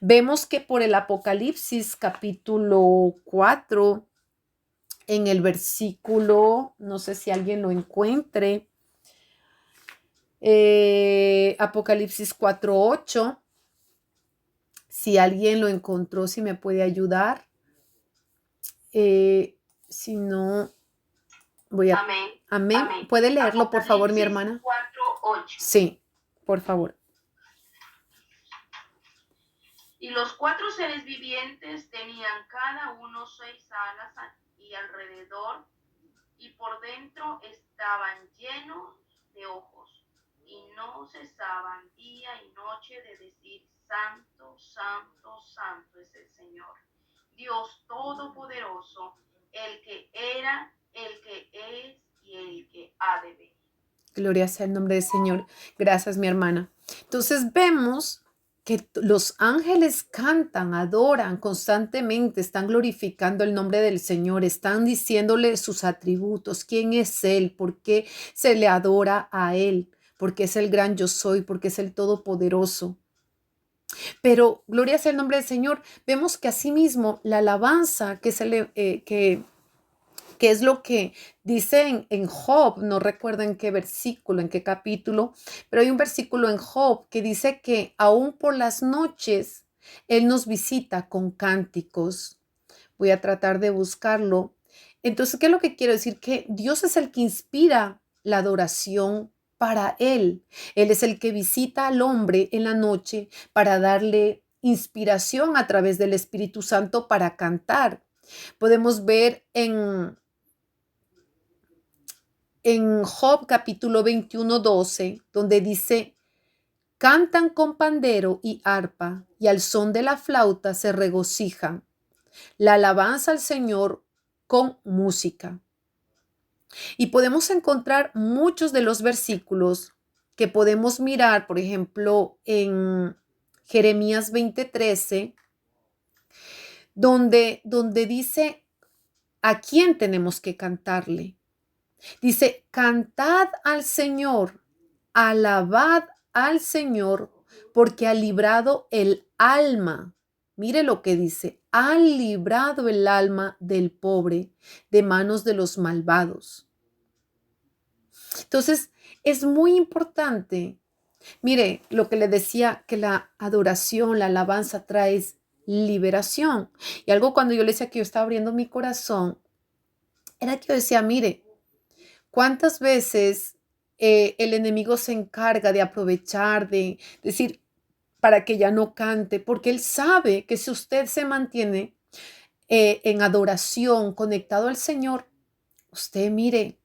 Vemos que por el Apocalipsis capítulo 4, en el versículo, no sé si alguien lo encuentre, Apocalipsis 4:8, si alguien lo encontró, si me puede ayudar. Si no, voy a... Amén. Amén. Amén. ¿Puede leerlo, por favor, mi hermana? 4:8. Sí, por favor. Y los 4 seres vivientes tenían cada uno 6 alas y alrededor, y por dentro estaban llenos de ojos, y no cesaban día y noche de decir: Santo, Santo, Santo es el Señor, Dios Todopoderoso, el que era, el que es y el que ha de venir. Gloria sea el nombre del Señor. Gracias, mi hermana. Entonces vemos que los ángeles cantan, adoran constantemente, están glorificando el nombre del Señor, están diciéndole sus atributos, quién es Él, por qué se le adora a Él, porque es el gran yo soy, porque es el todopoderoso. Pero gloria sea el nombre del Señor. Vemos que asimismo la alabanza que es lo que dice en Job, no recuerdo en qué versículo, en qué capítulo, pero hay un versículo en Job que dice que aún por las noches Él nos visita con cánticos. Voy a tratar de buscarlo. Entonces, ¿qué es lo que quiero decir? Que Dios es el que inspira la adoración para Él. Él es el que visita al hombre en la noche para darle inspiración a través del Espíritu Santo para cantar. Podemos ver en Job capítulo 21:12, donde dice: cantan con pandero y arpa, y al son de la flauta se regocijan. La alabanza al Señor con música. Y podemos encontrar muchos de los versículos que podemos mirar, por ejemplo, en Jeremías 20:13, donde dice a quién tenemos que cantarle. Dice: cantad al Señor, alabad al Señor, porque ha librado el alma. Mire lo que dice: ha librado el alma del pobre de manos de los malvados. Entonces, es muy importante. Mire, lo que le decía, que la adoración, la alabanza trae liberación. Y algo cuando yo le decía que yo estaba abriendo mi corazón, era que yo decía: mire, ¿cuántas veces el enemigo se encarga de aprovechar, de decir, para que ya no cante? Porque él sabe que si usted se mantiene en adoración, conectado al Señor, usted mire,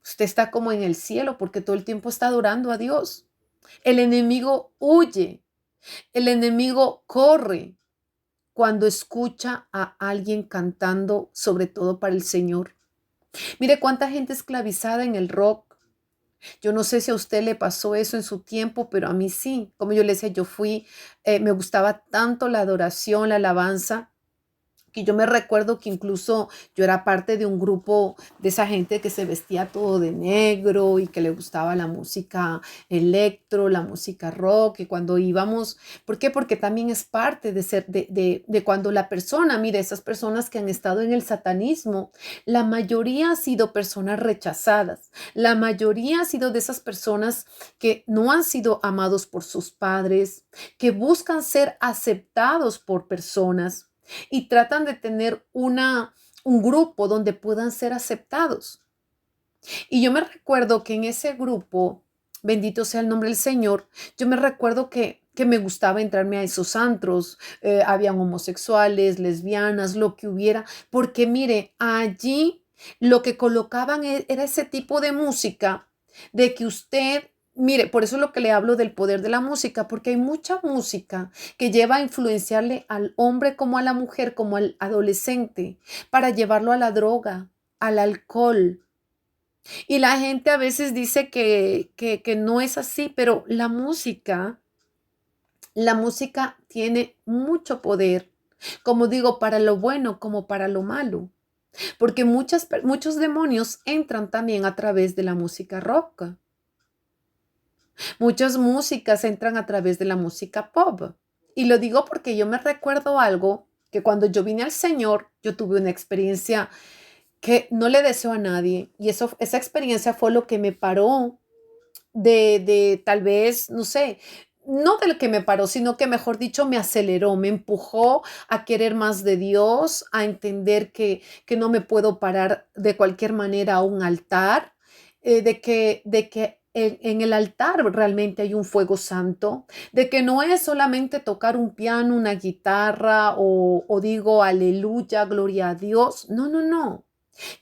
usted está como en el cielo porque todo el tiempo está adorando a Dios. El enemigo huye, el enemigo corre cuando escucha a alguien cantando, sobre todo para el Señor. Mire cuánta gente esclavizada en el rock. Yo no sé si a usted le pasó eso en su tiempo, pero a mí sí. Como yo le decía, me gustaba tanto la adoración, la alabanza, que yo me recuerdo que incluso yo era parte de un grupo de esa gente que se vestía todo de negro y que le gustaba la música electro, la música rock, y cuando íbamos, ¿por qué? Porque también es parte de ser, de cuando la persona, mire, esas personas que han estado en el satanismo, la mayoría ha sido personas rechazadas, la mayoría ha sido de esas personas que no han sido amados por sus padres, que buscan ser aceptados por personas y tratan de tener un grupo donde puedan ser aceptados. Y yo me recuerdo que en ese grupo, bendito sea el nombre del Señor, yo me recuerdo que me gustaba entrarme a esos antros, habían homosexuales, lesbianas, lo que hubiera, porque mire, allí lo que colocaban era ese tipo de música de que usted... Mire, por eso es lo que le hablo del poder de la música, porque hay mucha música que lleva a influenciarle al hombre como a la mujer, como al adolescente, para llevarlo a la droga, al alcohol. Y la gente a veces dice que no es así, pero la música tiene mucho poder, como digo, para lo bueno como para lo malo, porque muchos demonios entran también a través de la música rock. Muchas músicas entran a través de la música pop. Y lo digo porque yo me recuerdo algo que cuando yo vine al Señor, yo tuve una experiencia que no le deseo a nadie. Y esa experiencia fue lo que me paró de tal vez, no sé, no de lo que me paró, sino que mejor dicho me aceleró, me empujó a querer más de Dios, a entender que no me puedo parar de cualquier manera a un altar, de que en el altar realmente hay un fuego santo, de que no es solamente tocar un piano, una guitarra o digo aleluya, gloria a Dios. No, no, no,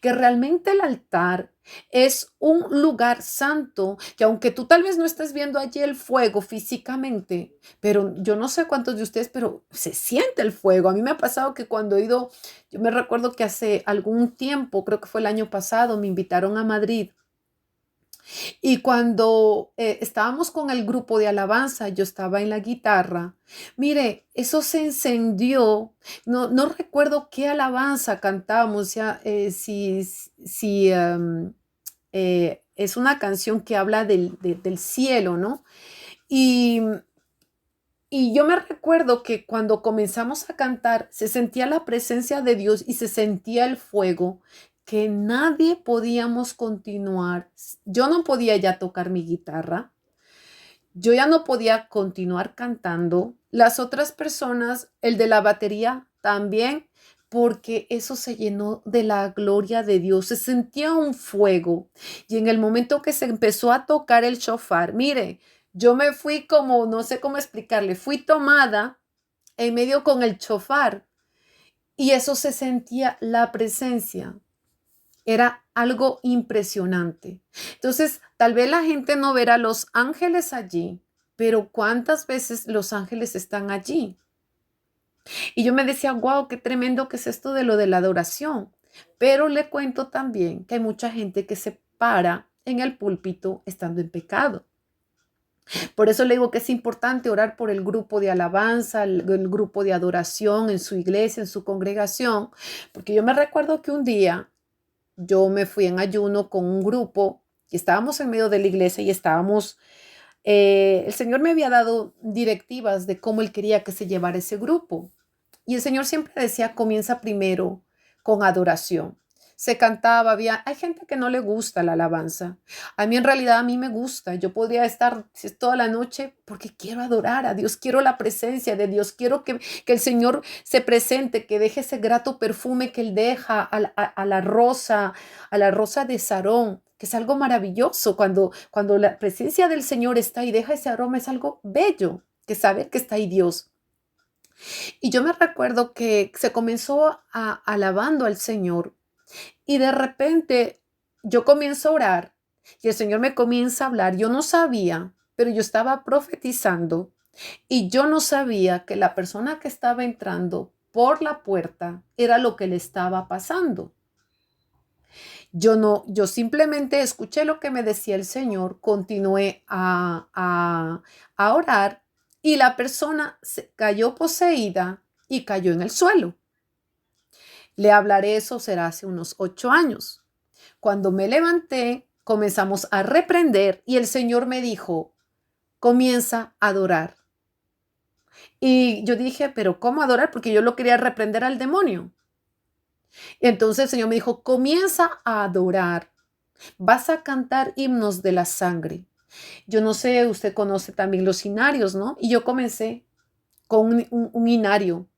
que realmente el altar es un lugar santo, que aunque tú tal vez no estés viendo allí el fuego físicamente, pero yo no sé cuántos de ustedes, pero se siente el fuego. A mí me ha pasado que cuando he ido, yo me recuerdo que hace algún tiempo, creo que fue el año pasado, me invitaron a Madrid y cuando estábamos con el grupo de alabanza, yo estaba en la guitarra. Mire, eso se encendió. No, no recuerdo qué alabanza cantamos, ya, si es una canción que habla del cielo, ¿no? Y, y yo me recuerdo que cuando comenzamos a cantar, se sentía la presencia de Dios y se sentía el fuego, que nadie podíamos continuar. Yo no podía ya tocar mi guitarra, yo ya no podía continuar cantando. Las otras personas, el de la batería también, porque eso se llenó de la gloria de Dios. Se sentía un fuego. Y en el momento que se empezó a tocar el shofar, mire, yo me fui como, no sé cómo explicarle, fui tomada en medio con el shofar. Y eso se sentía la presencia. Era algo impresionante. Entonces, tal vez la gente no verá los ángeles allí, pero ¿cuántas veces los ángeles están allí? Y yo me decía, wow, qué tremendo que es esto de lo de la adoración. Pero le cuento también que hay mucha gente que se para en el púlpito estando en pecado. Por eso le digo que es importante orar por el grupo de alabanza, el grupo de adoración en su iglesia, en su congregación, porque yo me recuerdo que un día yo me fui en ayuno con un grupo y estábamos en medio de la iglesia y el Señor me había dado directivas de cómo Él quería que se llevara ese grupo. Y el Señor siempre decía, comienza primero con adoración. Se cantaba, hay gente que no le gusta la alabanza. A mí en realidad a mí me gusta. Yo podría estar toda la noche porque quiero adorar a Dios, quiero la presencia de Dios, quiero que el Señor se presente, que deje ese grato perfume que Él deja a la rosa de Sarón, que es algo maravilloso. Cuando la presencia del Señor está y deja ese aroma, es algo bello, que saber que está ahí Dios. Y yo me recuerdo que se comenzó alabando al Señor y de repente yo comienzo a orar y el Señor me comienza a hablar. Yo no sabía, pero yo estaba profetizando y yo no sabía que la persona que estaba entrando por la puerta era lo que le estaba pasando. Yo no, yo simplemente escuché lo que me decía el Señor, continué a orar y la persona se cayó poseída y cayó en el suelo. Le hablaré, eso será hace unos 8 años. Cuando me levanté, comenzamos a reprender y el Señor me dijo, comienza a adorar. Y yo dije, pero ¿cómo adorar? Porque yo lo quería reprender al demonio. Entonces el Señor me dijo, comienza a adorar. Vas a cantar himnos de la sangre. Yo no sé, usted conoce también los inarios, ¿no? Y yo comencé con un inario.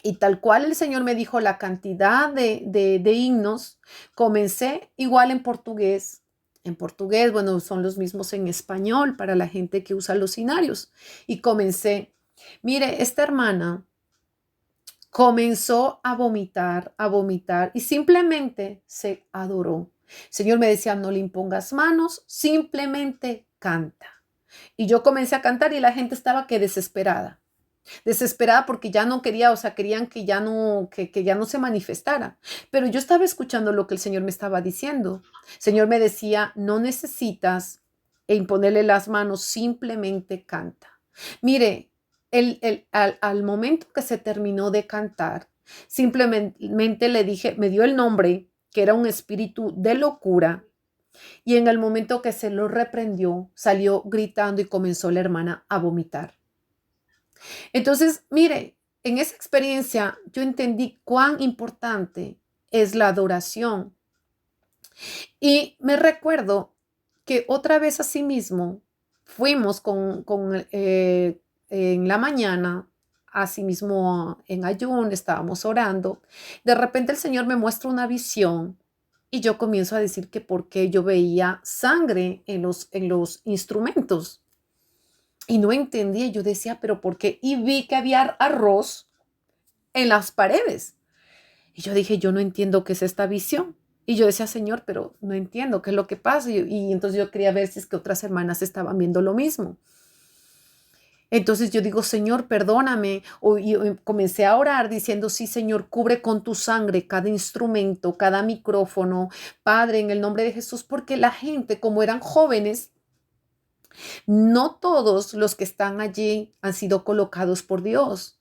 Y tal cual el Señor me dijo la cantidad de himnos, comencé igual en portugués. En portugués, bueno, son los mismos en español para la gente que usa los inarios. Y comencé, mire, esta hermana comenzó a vomitar y simplemente se adoró. El Señor me decía, no le impongas manos, simplemente canta. Y yo comencé a cantar y la gente estaba que desesperada. Desesperada porque ya no quería, o sea, querían que ya no, que ya no se manifestara. Pero yo estaba escuchando lo que el Señor me estaba diciendo. El Señor me decía, no necesitas imponerle las manos, simplemente canta. Mire, al momento que se terminó de cantar, simplemente le dije, me dio el nombre, que era un espíritu de locura, y en el momento que se lo reprendió, salió gritando y comenzó la hermana a vomitar. Entonces, mire, en esa experiencia yo entendí cuán importante es la adoración. Y me recuerdo que otra vez así mismo fuimos en la mañana, así mismo en ayuno, estábamos orando. De repente el Señor me muestra una visión y yo comienzo a decir que por qué yo veía sangre en los instrumentos. Y no entendía, yo decía, pero ¿por qué? Y vi que había arroz en las paredes. Y yo dije, yo no entiendo qué es esta visión. Y yo decía, Señor, pero no entiendo qué es lo que pasa. Y entonces yo quería ver si es que otras hermanas estaban viendo lo mismo. Entonces yo digo, Señor, perdóname. Y comencé a orar diciendo, sí, Señor, cubre con tu sangre cada instrumento, cada micrófono. Padre, en el nombre de Jesús, porque la gente, como eran jóvenes, no todos los que están allí han sido colocados por Dios.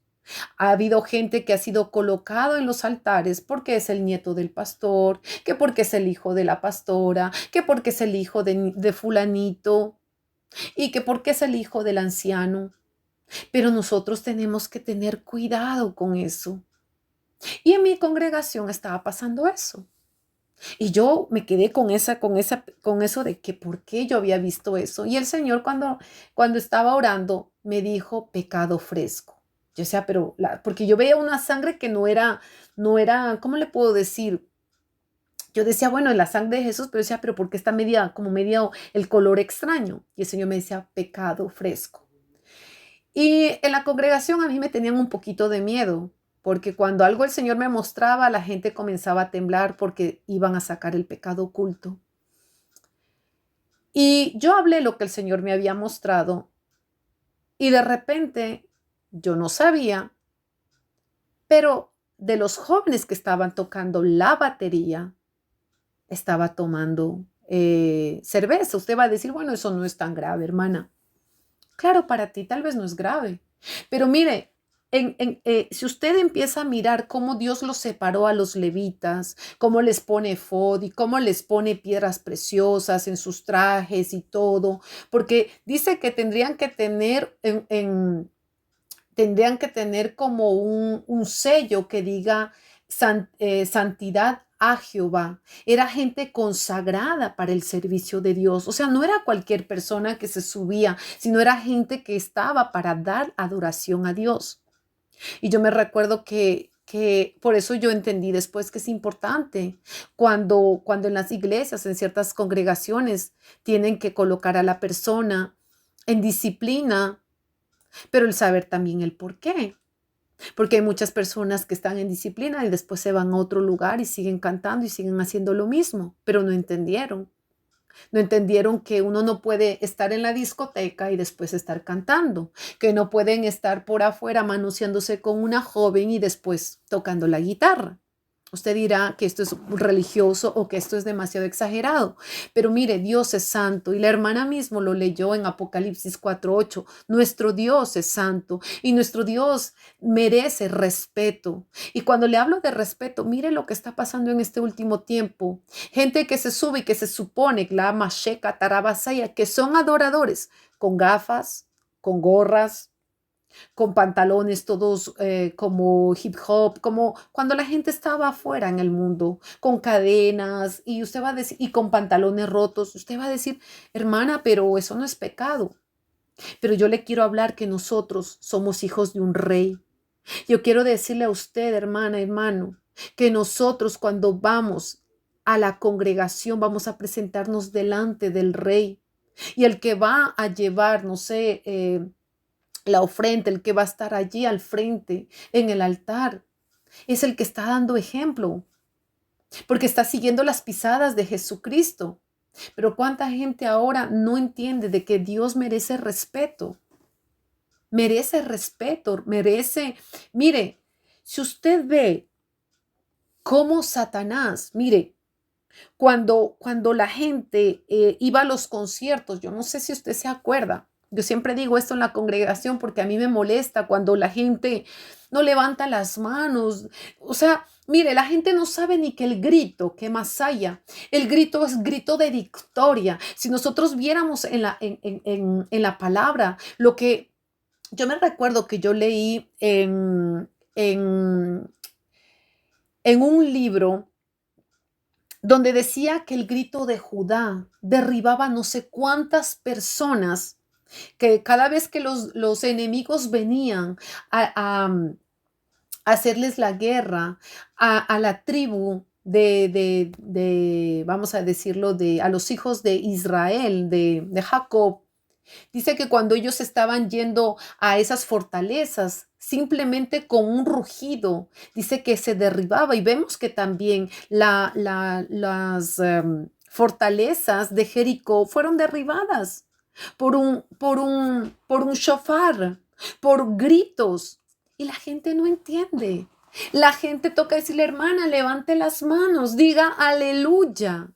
Ha habido gente que ha sido colocado en los altares porque es el nieto del pastor, que porque es el hijo de la pastora, que porque es el hijo de fulanito y que porque es el hijo del anciano. Pero nosotros tenemos que tener cuidado con eso. Y en mi congregación estaba pasando eso. Y yo me quedé con eso de que por qué yo había visto eso. Y el Señor cuando estaba orando me dijo pecado fresco. Yo decía, pero porque yo veía una sangre que no era, ¿cómo le puedo decir? Yo decía, bueno, la sangre de Jesús, pero decía, pero ¿por qué está como medio el color extraño? Y el Señor me decía, pecado fresco. Y en la congregación a mí me tenían un poquito de miedo, porque cuando algo el Señor me mostraba, la gente comenzaba a temblar porque iban a sacar el pecado oculto. Y yo hablé lo que el Señor me había mostrado y de repente yo no sabía, pero de los jóvenes que estaban tocando la batería, estaba tomando cerveza. Usted va a decir, bueno, eso no es tan grave, hermana. Claro, para ti tal vez no es grave, pero mire, si usted empieza a mirar cómo Dios los separó a los levitas, cómo les pone efod y cómo les pone piedras preciosas en sus trajes y todo, porque dice que tendrían que tener como un sello que diga santidad a Jehová. Era gente consagrada para el servicio de Dios. O sea, no era cualquier persona que se subía, sino era gente que estaba para dar adoración a Dios. Y yo me recuerdo que por eso yo entendí después que es importante cuando en las iglesias, en ciertas congregaciones, tienen que colocar a la persona en disciplina, pero el saber también el por qué. Porque hay muchas personas que están en disciplina y después se van a otro lugar y siguen cantando y siguen haciendo lo mismo, pero no entendieron. No entendieron que uno no puede estar en la discoteca y después estar cantando, que no pueden estar por afuera manoseándose con una joven y después tocando la guitarra. Usted dirá que esto es religioso o que esto es demasiado exagerado, pero mire, Dios es santo y la hermana mismo lo leyó en Apocalipsis 4:8. Nuestro Dios es santo y nuestro Dios merece respeto. Y cuando le hablo de respeto, mire lo que está pasando en este último tiempo. Gente que se sube y que se supone, la Masheka, Tarabasaya, que son adoradores con gafas, con gorras, con pantalones todos como hip hop, como cuando la gente estaba afuera en el mundo, con cadenas, y usted va a decir, y con pantalones rotos, usted va a decir, hermana, pero eso no es pecado. Pero yo le quiero hablar que nosotros somos hijos de un rey. Yo quiero decirle a usted, hermana, hermano, que nosotros cuando vamos a la congregación vamos a presentarnos delante del rey. Y el que va a llevar, no sé, la ofrenda, el que va a estar allí al frente en el altar, es el que está dando ejemplo, porque está siguiendo las pisadas de Jesucristo. Pero cuánta gente ahora no entiende de que Dios merece respeto, merece, mire, si usted ve cómo Satanás, mire, cuando la gente iba a los conciertos, yo no sé si usted se acuerda, yo siempre digo esto en la congregación porque a mí me molesta cuando la gente no levanta las manos. O sea, mire, la gente no sabe ni que el grito, que más allá, el grito es grito de victoria. Si nosotros viéramos en la palabra lo que yo me recuerdo que yo leí en un libro donde decía que el grito de Judá derribaba no sé cuántas personas, que cada vez que los enemigos venían a hacerles la guerra a la tribu vamos a decirlo, a los hijos de Israel, de Jacob, dice que cuando ellos estaban yendo a esas fortalezas, simplemente con un rugido, dice que se derribaba y vemos que también las fortalezas de Jericó fueron derribadas por un shofar, por gritos. Y la gente no entiende. La gente toca decirle, hermana, levante las manos, diga aleluya.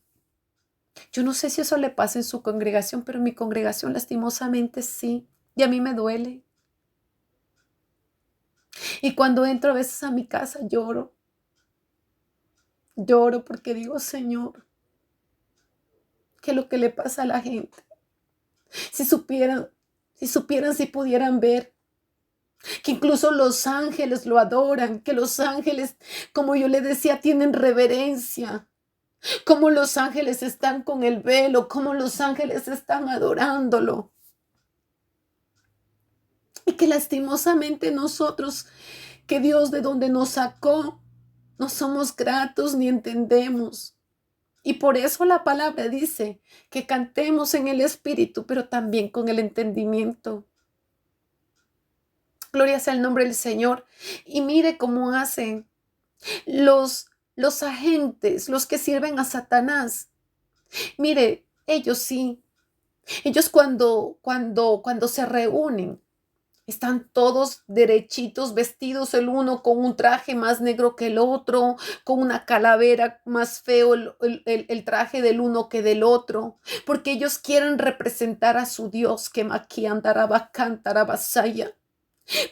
Yo no sé si eso le pasa en su congregación, pero en mi congregación lastimosamente sí. Y a mí me duele. Y cuando entro a veces a mi casa lloro. Lloro porque digo, Señor, ¿qué es lo que le pasa a la gente? Si supieran, si pudieran ver que incluso los ángeles lo adoran, que los ángeles, como yo le decía, tienen reverencia. Como los ángeles están con el velo, como los ángeles están adorándolo. Y que lastimosamente nosotros, que Dios de donde nos sacó, no somos gratos ni entendemos. Y por eso la palabra dice que cantemos en el Espíritu, pero también con el entendimiento. Gloria sea el nombre del Señor. Y mire cómo hacen los agentes, los que sirven a Satanás. Mire, ellos sí. Ellos cuando se reúnen, están todos derechitos, vestidos el uno con un traje más negro que el otro, con una calavera más feo el traje del uno que del otro, porque ellos quieren representar a su Dios, que maquiandarabacantarabasaya.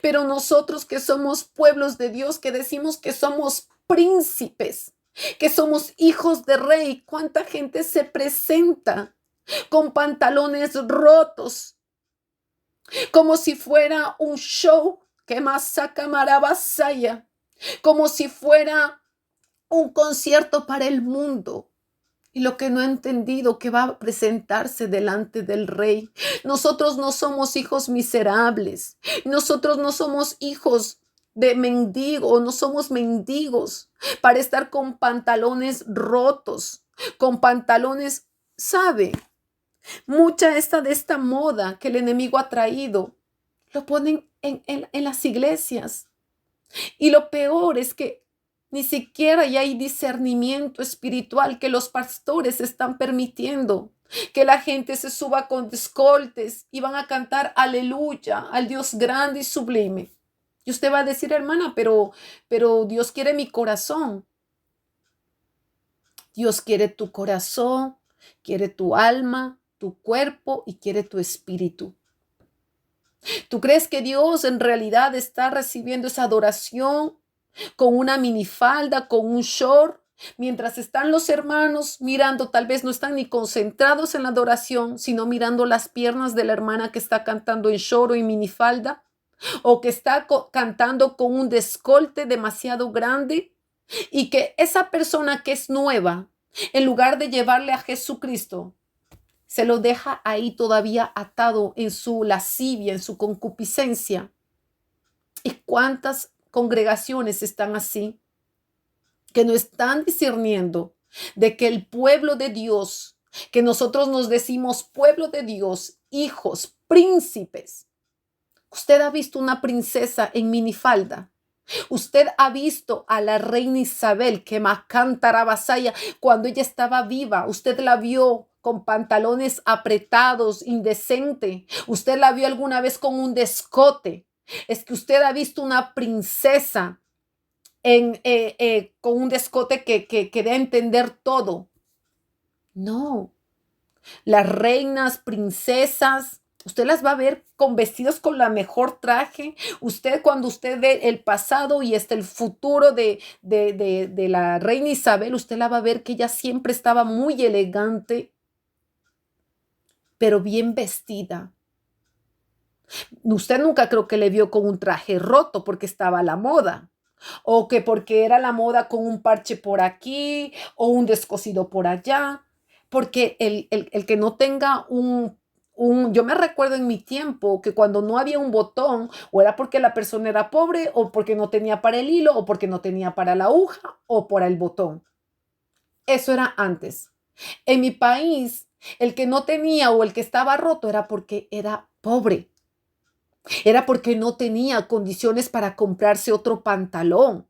Pero nosotros que somos pueblos de Dios, que decimos que somos príncipes, que somos hijos de rey, ¿cuánta gente se presenta con pantalones rotos, como si fuera un show, que más saca marabasaya, como si fuera un concierto para el mundo? Y lo que no he entendido, que va a presentarse delante del rey. Nosotros no somos hijos miserables. Nosotros no somos hijos de mendigo, no somos mendigos para estar con pantalones rotos, con pantalones, ¿sabe? Mucha de esta moda que el enemigo ha traído, lo ponen en las iglesias. Y lo peor es que ni siquiera ya hay discernimiento espiritual, que los pastores están permitiendo que la gente se suba con escoltes y van a cantar aleluya al Dios grande y sublime. Y usted va a decir, hermana, pero Dios quiere mi corazón. Dios quiere tu corazón, quiere tu alma, tu cuerpo y quiere tu espíritu. ¿Tú crees que Dios en realidad está recibiendo esa adoración con una minifalda, con un short? Mientras están los hermanos mirando, tal vez no están ni concentrados en la adoración, sino mirando las piernas de la hermana que está cantando en short o en minifalda, o que está cantando con un descolte demasiado grande, y que esa persona que es nueva, en lugar de llevarle a Jesucristo, se lo deja ahí todavía atado en su lascivia, en su concupiscencia. ¿Y cuántas congregaciones están así? Que no están discerniendo de que el pueblo de Dios, que nosotros nos decimos pueblo de Dios, hijos, príncipes. Usted ha visto una princesa en minifalda. Usted ha visto a la reina Isabel que Macántara Basaya cuando ella estaba viva. Usted la vio con pantalones apretados, indecente. Usted la vio alguna vez con un descote. Es que usted ha visto una princesa con un descote que dé a entender todo. No, las reinas, princesas, usted las va a ver con vestidos con la mejor traje. Usted, cuando usted ve el pasado y el futuro de la reina Isabel, usted la va a ver que ella siempre estaba muy elegante, pero bien vestida. Usted nunca creo que le vio con un traje roto porque estaba a la moda. O que porque era la moda con un parche por aquí o un descosido por allá. Porque el que no tenga yo me recuerdo en mi tiempo que cuando no había un botón, o era porque la persona era pobre, o porque no tenía para el hilo, o porque no tenía para la aguja, o para el botón. Eso era antes. En mi país, el que no tenía o el que estaba roto era porque era pobre. Era porque no tenía condiciones para comprarse otro pantalón.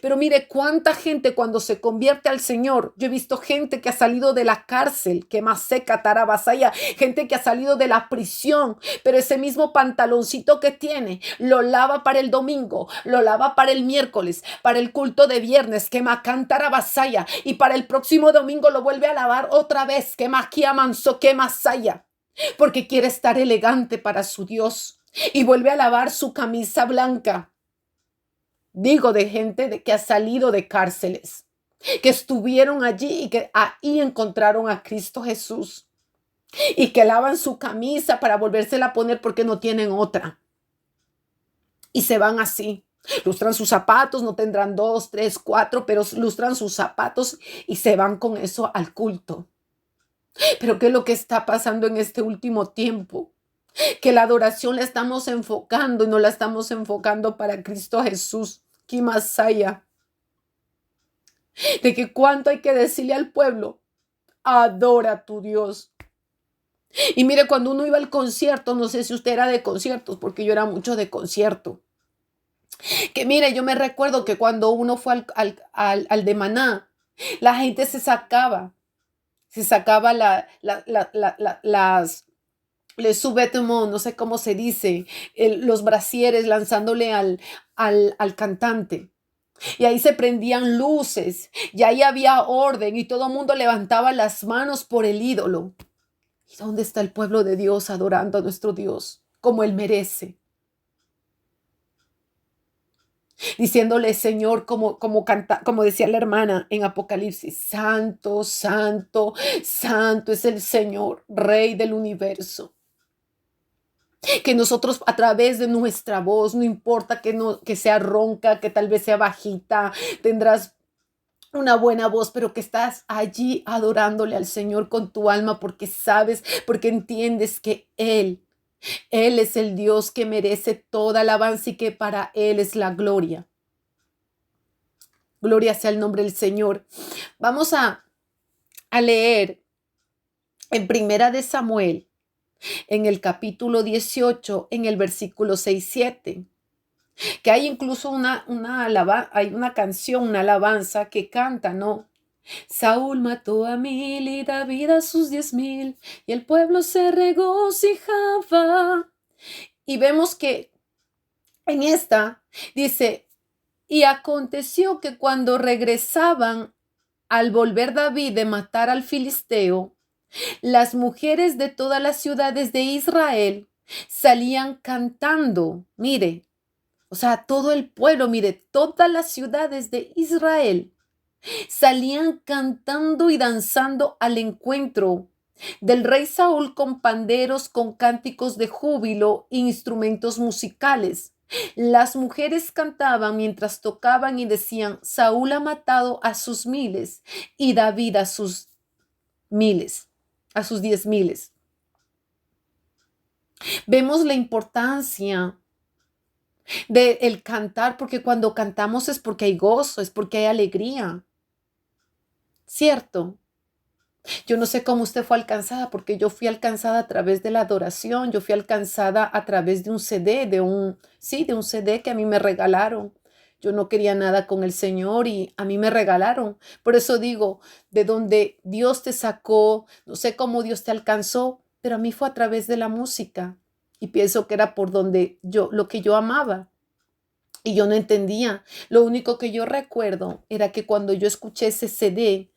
Pero mire cuánta gente cuando se convierte al Señor, yo he visto gente que ha salido de la cárcel, que más seca tarabasaya, gente que ha salido de la prisión, pero ese mismo pantaloncito que tiene, lo lava para el domingo, lo lava para el miércoles, para el culto de viernes, que macantarabasaya, y para el próximo domingo lo vuelve a lavar otra vez, que maquia manso, que masaya, porque quiere estar elegante para su Dios, y vuelve a lavar su camisa blanca. Digo de gente que ha salido de cárceles, que estuvieron allí y que ahí encontraron a Cristo Jesús y que lavan su camisa para volvérsela a poner porque no tienen otra. Y se van así. Lustran sus zapatos, no tendrán 2, 3, 4, pero lustran sus zapatos y se van con eso al culto. Pero ¿qué es lo que está pasando en este último tiempo? Que la adoración la estamos enfocando y no la estamos enfocando para Cristo Jesús. Kimasaya. De que cuánto hay que decirle al pueblo, adora a tu Dios. Y mire, cuando uno iba al concierto, no sé si usted era de conciertos, porque yo era mucho de concierto. Que mire, yo me recuerdo que cuando uno fue al de Maná, la gente se sacaba las, les sous-vêtements, no sé cómo se dice, los brasieres lanzándole al cantante. Y ahí se prendían luces, y ahí había orden, y todo el mundo levantaba las manos por el ídolo. ¿Y dónde está el pueblo de Dios adorando a nuestro Dios como Él merece? Diciéndole, Señor, como decía la hermana en Apocalipsis, Santo, Santo, Santo es el Señor, Rey del universo. Que nosotros a través de nuestra voz, no importa que sea ronca, que tal vez sea bajita, tendrás una buena voz, pero que estás allí adorándole al Señor con tu alma porque sabes, porque entiendes que Él es el Dios que merece toda alabanza y que para Él es la gloria. Gloria sea el nombre del Señor. Vamos a leer en Primera de Samuel, en el capítulo 18, en el versículo 6-7. Que hay incluso hay una canción, una alabanza que canta, ¿no? Saúl mató a 1000 y David a sus 10,000 y el pueblo se regocijaba. Y vemos que en esta dice, y aconteció que cuando regresaban al volver David de matar al filisteo, las mujeres de todas las ciudades de Israel salían cantando. Mire, o sea, todo el pueblo, mire, todas las ciudades de Israel salían cantando y danzando al encuentro del rey Saúl con panderos, con cánticos de júbilo e instrumentos musicales. Las mujeres cantaban mientras tocaban y decían: Saúl ha matado a sus miles y David a sus miles, a sus 10,000. Vemos la importancia del cantar, porque cuando cantamos es porque hay gozo, es porque hay alegría, ¿cierto? Yo no sé cómo usted fue alcanzada, porque yo fui alcanzada a través de la adoración, yo fui alcanzada a través de un CD, sí, de un CD que a mí me regalaron. Yo no quería nada con el Señor y a mí me regalaron. Por eso digo, de donde Dios te sacó, no sé cómo Dios te alcanzó, pero a mí fue a través de la música. Y pienso que era por donde lo que yo amaba. Y yo no entendía. Lo único que yo recuerdo era que cuando yo escuché ese CD,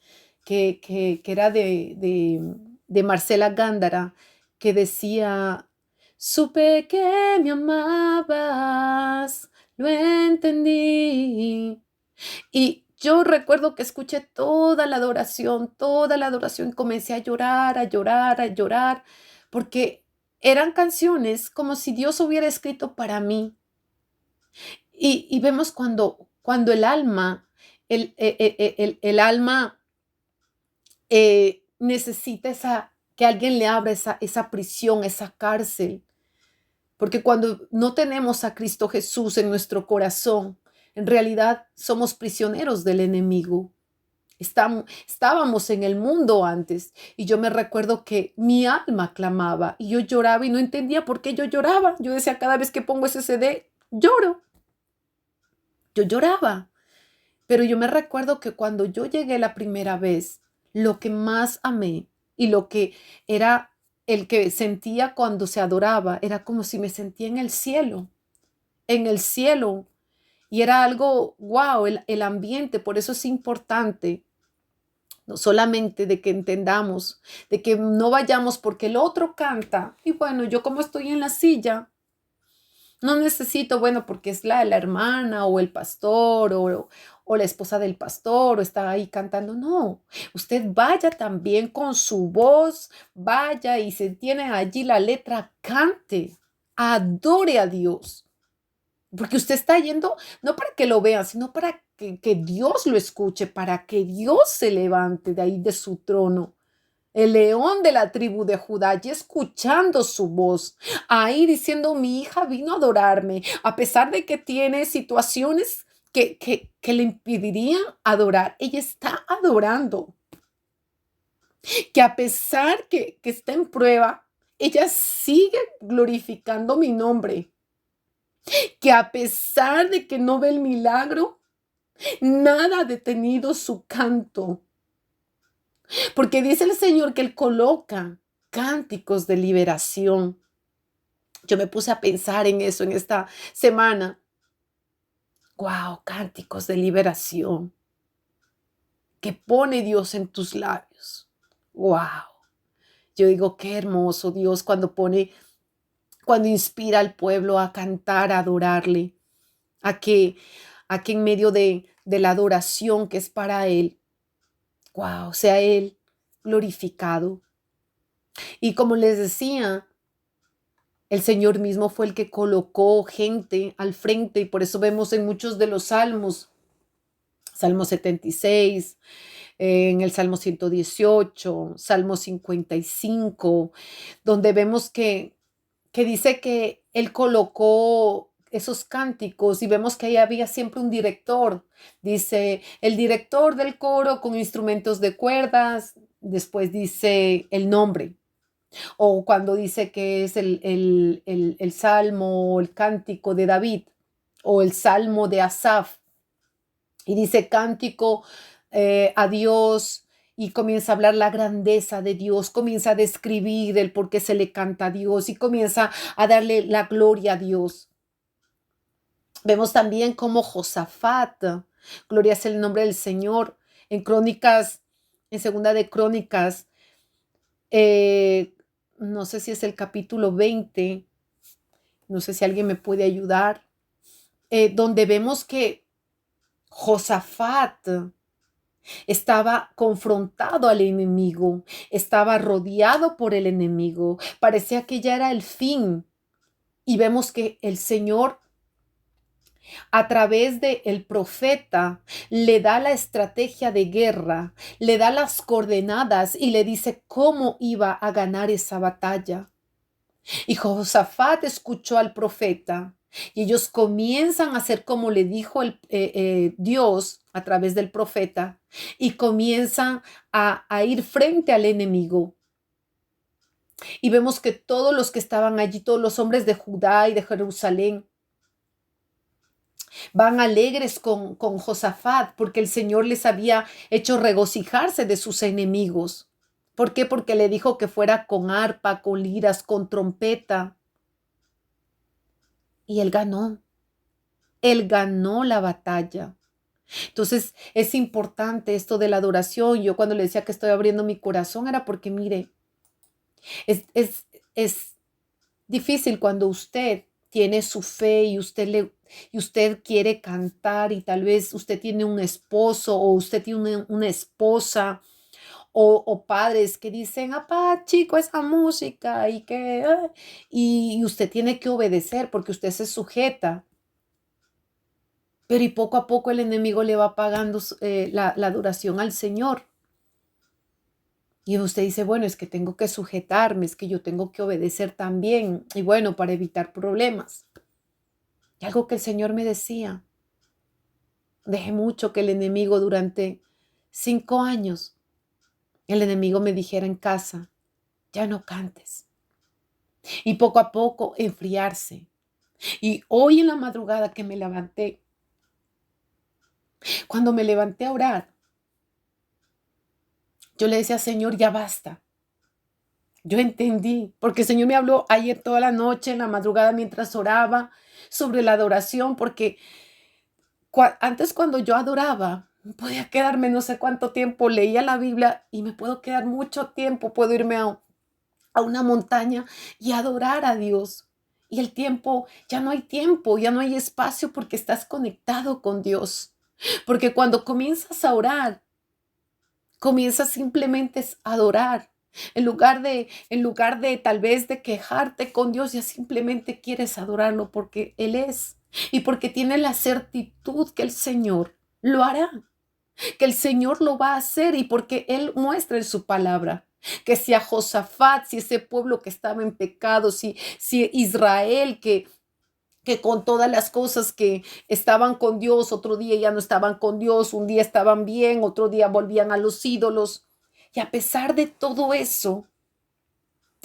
que era de Marcela Gándara, que decía: supe que me amabas, lo entendí. Y yo recuerdo que escuché toda la adoración, y comencé a llorar, a llorar, a llorar, porque eran canciones como si Dios hubiera escrito para mí. Y vemos cuando el alma, el alma necesita que alguien le abra esa prisión, esa cárcel. Porque cuando no tenemos a Cristo Jesús en nuestro corazón, en realidad somos prisioneros del enemigo. Estábamos en el mundo antes y yo me recuerdo que mi alma clamaba y yo lloraba y no entendía por qué yo lloraba. Yo decía: cada vez que pongo ese CD, lloro. Yo lloraba. Pero yo me recuerdo que cuando yo llegué la primera vez, lo que más amé y lo que era el que sentía cuando se adoraba, era como si me sentía en el cielo, en el cielo. Y era algo, wow, el ambiente. Por eso es importante, no solamente de que entendamos, de que no vayamos porque el otro canta. Y bueno, yo como estoy en la silla, no necesito, bueno, porque es la hermana o el pastor o la esposa del pastor o está ahí cantando. No, usted vaya también con su voz, vaya y se tiene allí la letra, cante, adore a Dios. Porque usted está yendo no para que lo vean, sino para que Dios lo escuche, para que Dios se levante de ahí de su trono. El león de la tribu de Judá, y escuchando su voz, ahí diciendo: mi hija vino a adorarme, a pesar de que tiene situaciones que le impedirían adorar, ella está adorando, que a pesar que está en prueba, ella sigue glorificando mi nombre, que a pesar de que no ve el milagro, nada ha detenido su canto. Porque dice el Señor que Él coloca cánticos de liberación. Yo me puse a pensar en eso en esta semana. Wow, cánticos de liberación que pone Dios en tus labios. Wow. Yo digo, qué hermoso Dios cuando inspira al pueblo a cantar, a adorarle, a que, a que en medio de la adoración que es para Él, wow, sea Él glorificado. Y como les decía, el Señor mismo fue el que colocó gente al frente y por eso vemos en muchos de los salmos, Salmo 76, en el Salmo 118, Salmo 55, donde vemos que dice que Él colocó esos cánticos y vemos que ahí había siempre un director. Dice el director del coro con instrumentos de cuerdas, después dice el nombre. O cuando dice que es el salmo, el cántico de David, o el salmo de Asaf, y dice cántico a Dios, y comienza a hablar la grandeza de Dios, comienza a describir el por qué se le canta a Dios, y comienza a darle la gloria a Dios. Vemos también como Josafat, gloria es el nombre del Señor, En Crónicas, en Segunda de Crónicas, eh, no sé si es el capítulo 20, no sé si alguien me puede ayudar, donde vemos que Josafat estaba confrontado al enemigo, estaba rodeado por el enemigo, parecía que ya era el fin. Y vemos que el Señor, a través de el profeta, le da la estrategia de guerra, le da las coordenadas y le dice cómo iba a ganar esa batalla. Y Josafat escuchó al profeta y ellos comienzan a hacer como le dijo Dios a través del profeta y comienzan a ir frente al enemigo. Y vemos que todos los que estaban allí, todos los hombres de Judá y de Jerusalén, van alegres con Josafat porque el Señor les había hecho regocijarse de sus enemigos. ¿Por qué? Porque le dijo que fuera con arpa, con liras, con trompeta. Y él ganó. Él ganó la batalla. Entonces es importante esto de la adoración. Yo cuando le decía que estoy abriendo mi corazón era porque, mire, es difícil cuando usted tiene su fe y usted quiere cantar y tal vez usted tiene un esposo o usted tiene una esposa o padres que dicen, apá, chico, esa música y que, y usted tiene que obedecer porque usted se sujeta. Pero y poco a poco el enemigo le va pagando la adoración al Señor. Y usted dice, bueno, es que tengo que sujetarme, es que yo tengo que obedecer también. Y bueno, para evitar problemas. Y algo que el Señor me decía, dejé mucho que el enemigo durante 5 años, el enemigo me dijera en casa, ya no cantes. Y poco a poco enfriarse. Y hoy en la madrugada que me levanté, cuando me levanté a orar, yo le decía, Señor, ya basta. Yo entendí, porque el Señor me habló ayer toda la noche, en la madrugada, mientras oraba sobre la adoración, porque antes cuando yo adoraba, podía quedarme no sé cuánto tiempo, leía la Biblia y me puedo quedar mucho tiempo, puedo irme a una montaña y adorar a Dios. Y el tiempo, ya no hay tiempo, ya no hay espacio porque estás conectado con Dios. Porque cuando comienzas a orar, comienzas simplemente a adorar. En lugar de tal vez de quejarte con Dios, ya simplemente quieres adorarlo porque Él es y porque tiene la certitud que el Señor lo hará, que el Señor lo va a hacer y porque Él muestra en su palabra que si a Josafat, si ese pueblo que estaba en pecado, si Israel que con todas las cosas que estaban con Dios, otro día ya no estaban con Dios, un día estaban bien, otro día volvían a los ídolos. Y a pesar de todo eso,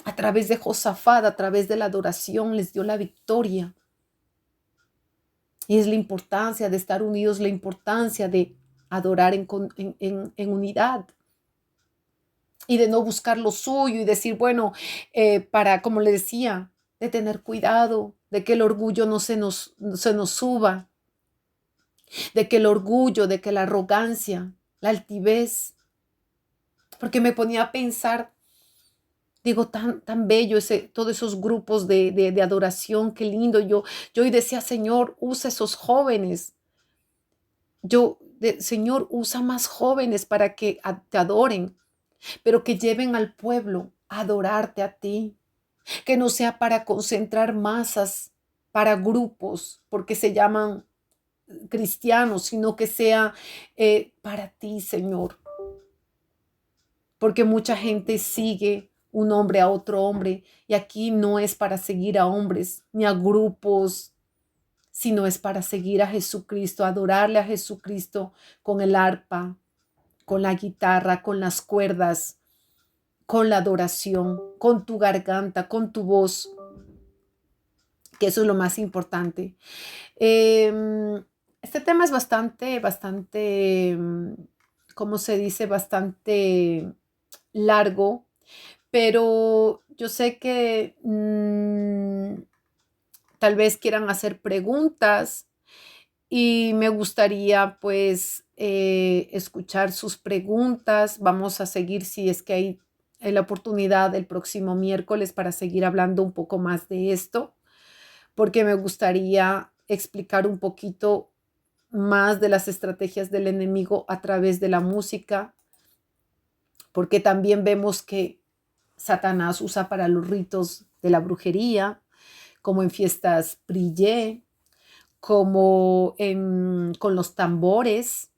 a través de Josafat, a través de la adoración, les dio la victoria. Y es la importancia de estar unidos, la importancia de adorar en unidad y de no buscar lo suyo y decir, bueno, para, como le decía, de tener cuidado, de que el orgullo no se nos suba, de que el orgullo, de que la arrogancia, la altivez, porque me ponía a pensar, digo, tan bello todos esos grupos de adoración, qué lindo. Yo hoy decía, Señor, usa esos jóvenes. Señor, usa más jóvenes para que te adoren, pero que lleven al pueblo a adorarte a ti. Que no sea para concentrar masas, para grupos, porque se llaman cristianos, sino que sea para ti, Señor. Porque mucha gente sigue un hombre a otro hombre y aquí no es para seguir a hombres ni a grupos, sino es para seguir a Jesucristo, adorarle a Jesucristo con el arpa, con la guitarra, con las cuerdas, con la adoración, con tu garganta, con tu voz, que eso es lo más importante. Este tema es bastante, ¿cómo se dice? Bastante largo, pero yo sé que tal vez quieran hacer preguntas y me gustaría pues escuchar sus preguntas. Vamos a seguir si es que hay la oportunidad el próximo miércoles para seguir hablando un poco más de esto, porque me gustaría explicar un poquito más de las estrategias del enemigo a través de la música, porque también vemos que Satanás usa para los ritos de la brujería, como en fiestas brillé, con los tambores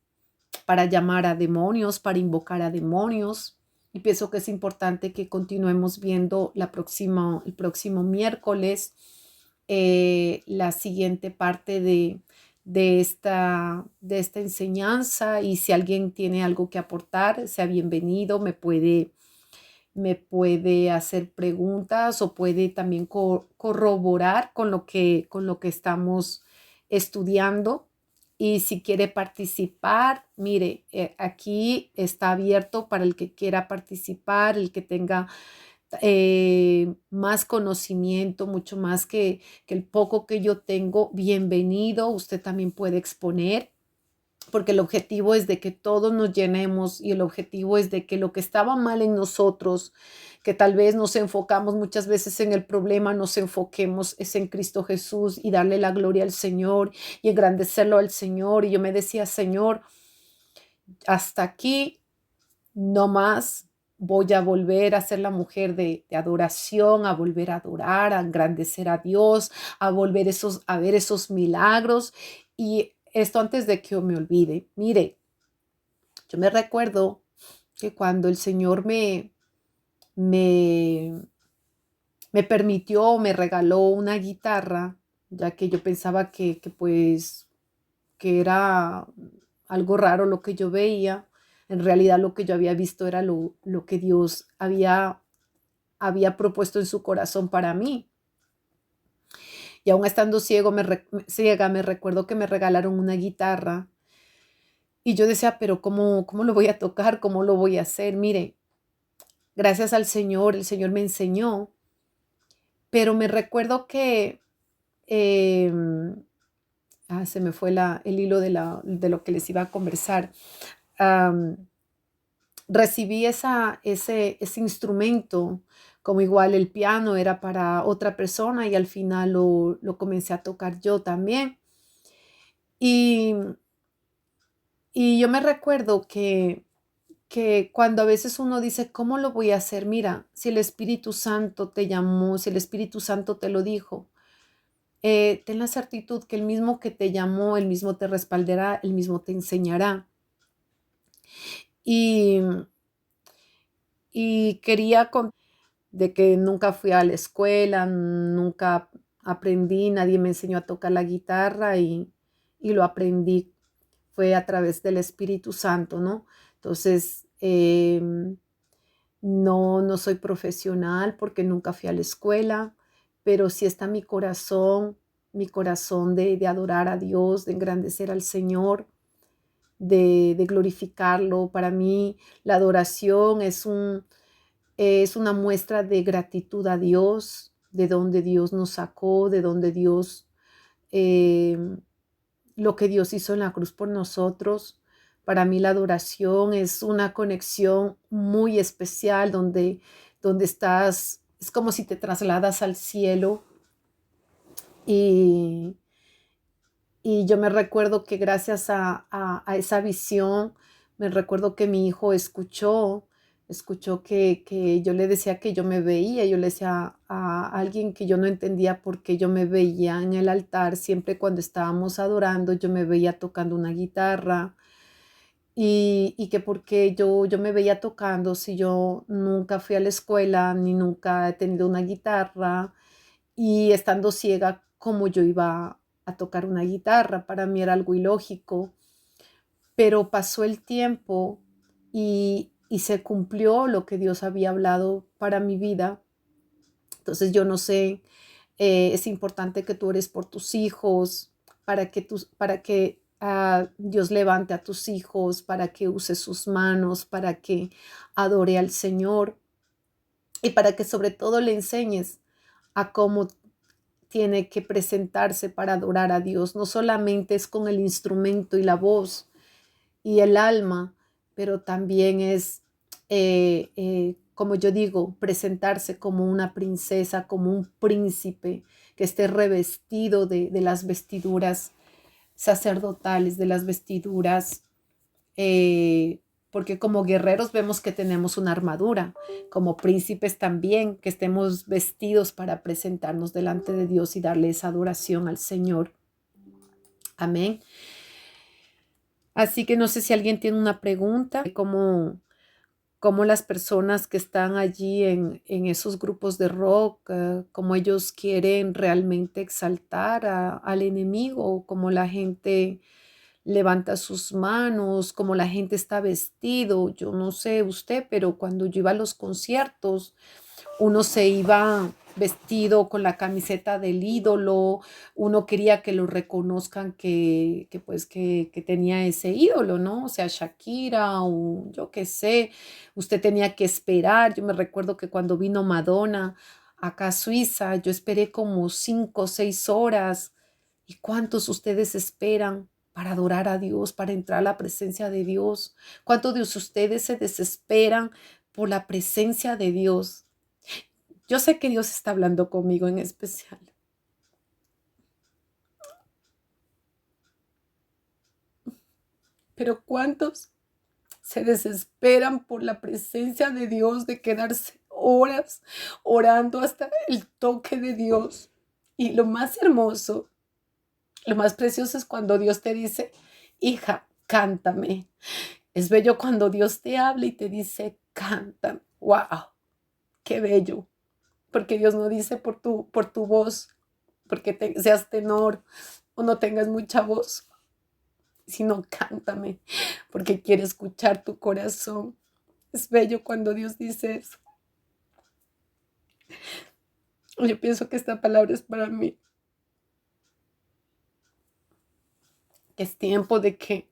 para llamar a demonios, para invocar a demonios. Y pienso que es importante que continuemos viendo el próximo miércoles la siguiente parte de esta enseñanza. Y si alguien tiene algo que aportar, sea bienvenido, me puede hacer preguntas o puede también corroborar con lo que estamos estudiando. Y si quiere participar, mire, aquí está abierto para el que quiera participar, el que tenga más conocimiento, mucho más que el poco que yo tengo, bienvenido. Usted también puede exponer, porque el objetivo es de que todos nos llenemos y el objetivo es de que lo que estaba mal en nosotros, que tal vez nos enfocamos muchas veces en el problema, nos enfoquemos es en Cristo Jesús y darle la gloria al Señor y engrandecerlo al Señor. Y yo me decía, Señor, hasta aquí, no más. Voy a volver a ser la mujer de adoración, a volver a adorar, a engrandecer a Dios, a ver esos milagros. Y esto antes de que me olvide, mire, yo me recuerdo que cuando el Señor me, me permitió, me regaló una guitarra, ya que yo pensaba pues que era algo raro lo que yo veía. En realidad lo que yo había visto era lo que Dios había propuesto en su corazón para mí. Y aún estando ciega, me recuerdo que me regalaron una guitarra. Y yo decía, pero ¿cómo lo voy a tocar? ¿Cómo lo voy a hacer? Mire, gracias al Señor, el Señor me enseñó. Pero me recuerdo que em, se me fue el hilo de lo que les iba a conversar. Am, Recibí ese instrumento, como igual el piano era para otra persona y al final lo comencé a tocar yo también. Y, y yo me recuerdo que cuando a veces uno dice, ¿cómo lo voy a hacer? Mira, si el Espíritu Santo te llamó, si el Espíritu Santo te lo dijo, ten la certitud que el mismo que te llamó, el mismo te respaldará, el mismo te enseñará. Y, y quería de que nunca fui a la escuela, nunca aprendí, nadie me enseñó a tocar la guitarra y lo aprendí, fue a través del Espíritu Santo, ¿no? Entonces, no soy profesional porque nunca fui a la escuela, pero sí está mi corazón de adorar a Dios, de engrandecer al Señor, de glorificarlo. Para mí, la adoración es una muestra de gratitud a Dios, de donde Dios nos sacó, de donde eh, lo que Dios hizo en la cruz por nosotros. Para mí la adoración es una conexión muy especial donde estás, es como si te trasladas al cielo. Y, y yo me recuerdo que gracias a esa visión, me recuerdo que mi hijo escuchó que yo le decía que yo me veía, yo le decía a alguien que yo no entendía por qué yo me veía en el altar, siempre cuando estábamos adorando, yo me veía tocando una guitarra y que por qué yo me veía tocando si yo nunca fui a la escuela ni nunca he tenido una guitarra y estando ciega, cómo yo iba a tocar una guitarra. Para mí era algo ilógico, pero pasó el tiempo y se cumplió lo que Dios había hablado para mi vida. Entonces yo no sé, es importante que tú ores por tus hijos, para que Dios levante a tus hijos, para que use sus manos, para que adore al Señor y para que sobre todo le enseñes a cómo tiene que presentarse para adorar a Dios. No solamente es con el instrumento y la voz, y el alma, pero también es, como yo digo, presentarse como una princesa, como un príncipe que esté revestido de las vestiduras sacerdotales, de las vestiduras, porque como guerreros vemos que tenemos una armadura, como príncipes también, que estemos vestidos para presentarnos delante de Dios y darle esa adoración al Señor. Amén. Así que no sé si alguien tiene una pregunta, cómo las personas que están allí en esos grupos de rock, cómo ellos quieren realmente exaltar al enemigo, cómo la gente levanta sus manos, cómo la gente está vestido. Yo no sé usted, pero cuando yo iba a los conciertos, uno se iba vestido con la camiseta del ídolo, uno quería que lo reconozcan que tenía ese ídolo, ¿no? O sea, Shakira o yo qué sé, usted tenía que esperar. Yo me recuerdo que cuando vino Madonna acá a Suiza, yo esperé como 5 o 6 horas. ¿Y cuántos ustedes esperan para adorar a Dios, para entrar a la presencia de Dios? ¿Cuántos de ustedes se desesperan por la presencia de Dios? Yo sé que Dios está hablando conmigo en especial, pero ¿cuántos se desesperan por la presencia de Dios, de quedarse horas orando hasta el toque de Dios? Y lo más hermoso, lo más precioso es cuando Dios te dice, hija, cántame. Es bello cuando Dios te habla y te dice, canta. ¡Wow! ¡Qué bello! Porque Dios no dice por tu voz, porque seas tenor o no tengas mucha voz, sino cántame, porque quiere escuchar tu corazón. Es bello cuando Dios dice eso. Yo pienso que esta palabra es para mí, que es tiempo de que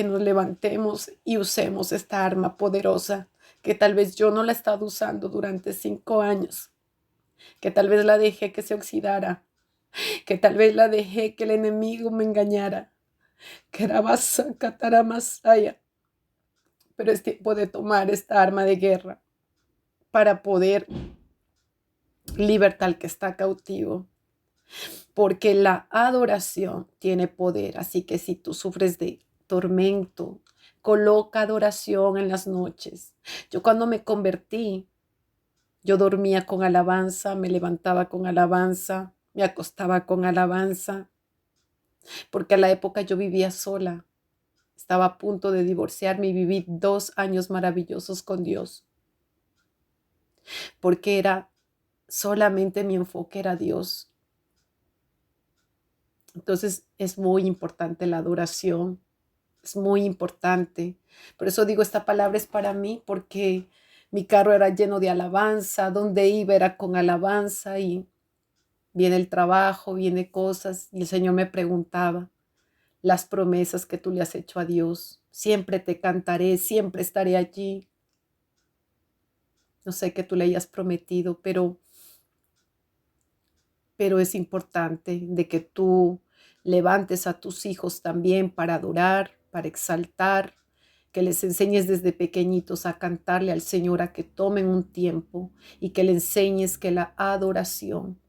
nos levantemos y usemos esta arma poderosa, que tal vez yo no la he estado usando durante 5 años, que tal vez la dejé que se oxidara, que tal vez la dejé que el enemigo me engañara, que era basa cataramasaya, pero es tiempo de tomar esta arma de guerra para poder libertar al que está cautivo, porque la adoración tiene poder. Así que si tú sufres de tormento, coloca adoración en las noches. Yo cuando me convertí, yo dormía con alabanza, me levantaba con alabanza, me acostaba con alabanza, porque a la época yo vivía sola. Estaba a punto de divorciarme y viví 2 años maravillosos con Dios, porque era solamente mi enfoque era Dios. Entonces es muy importante la adoración, es muy importante. Por eso digo, esta palabra es para mí, porque mi carro era lleno de alabanza, donde iba era con alabanza y viene el trabajo, viene cosas y el Señor me preguntaba las promesas que tú le has hecho a Dios. Siempre te cantaré, siempre estaré allí. No sé qué tú le hayas prometido, pero es importante de que tú levantes a tus hijos también para adorar, para exaltar, que les enseñes desde pequeñitos a cantarle al Señor, a que tomen un tiempo y que le enseñes que la adoración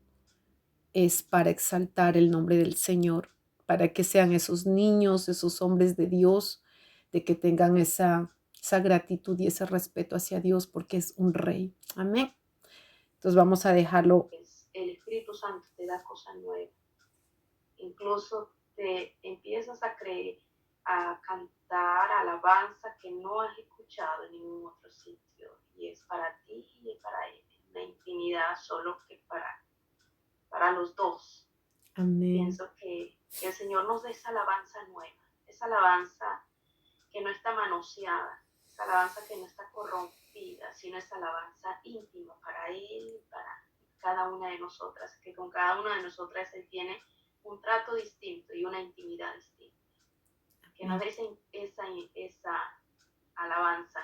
es para exaltar el nombre del Señor, para que sean esos niños, esos hombres de Dios, de que tengan esa gratitud y ese respeto hacia Dios, porque es un rey. Amén. Entonces vamos a dejarlo. El Espíritu Santo te da cosas nuevas. Incluso te empiezas a creer, a cantar alabanza que no has escuchado en ningún otro sitio. Y es para ti y para él. Una intimidad solo que para los dos. Amén. Pienso que el Señor nos dé esa alabanza nueva, esa alabanza que no está manoseada, esa alabanza que no está corrompida, sino esa alabanza íntima para Él y para cada una de nosotras, que con cada una de nosotras Él tiene un trato distinto y una intimidad distinta. Que nos dé esa alabanza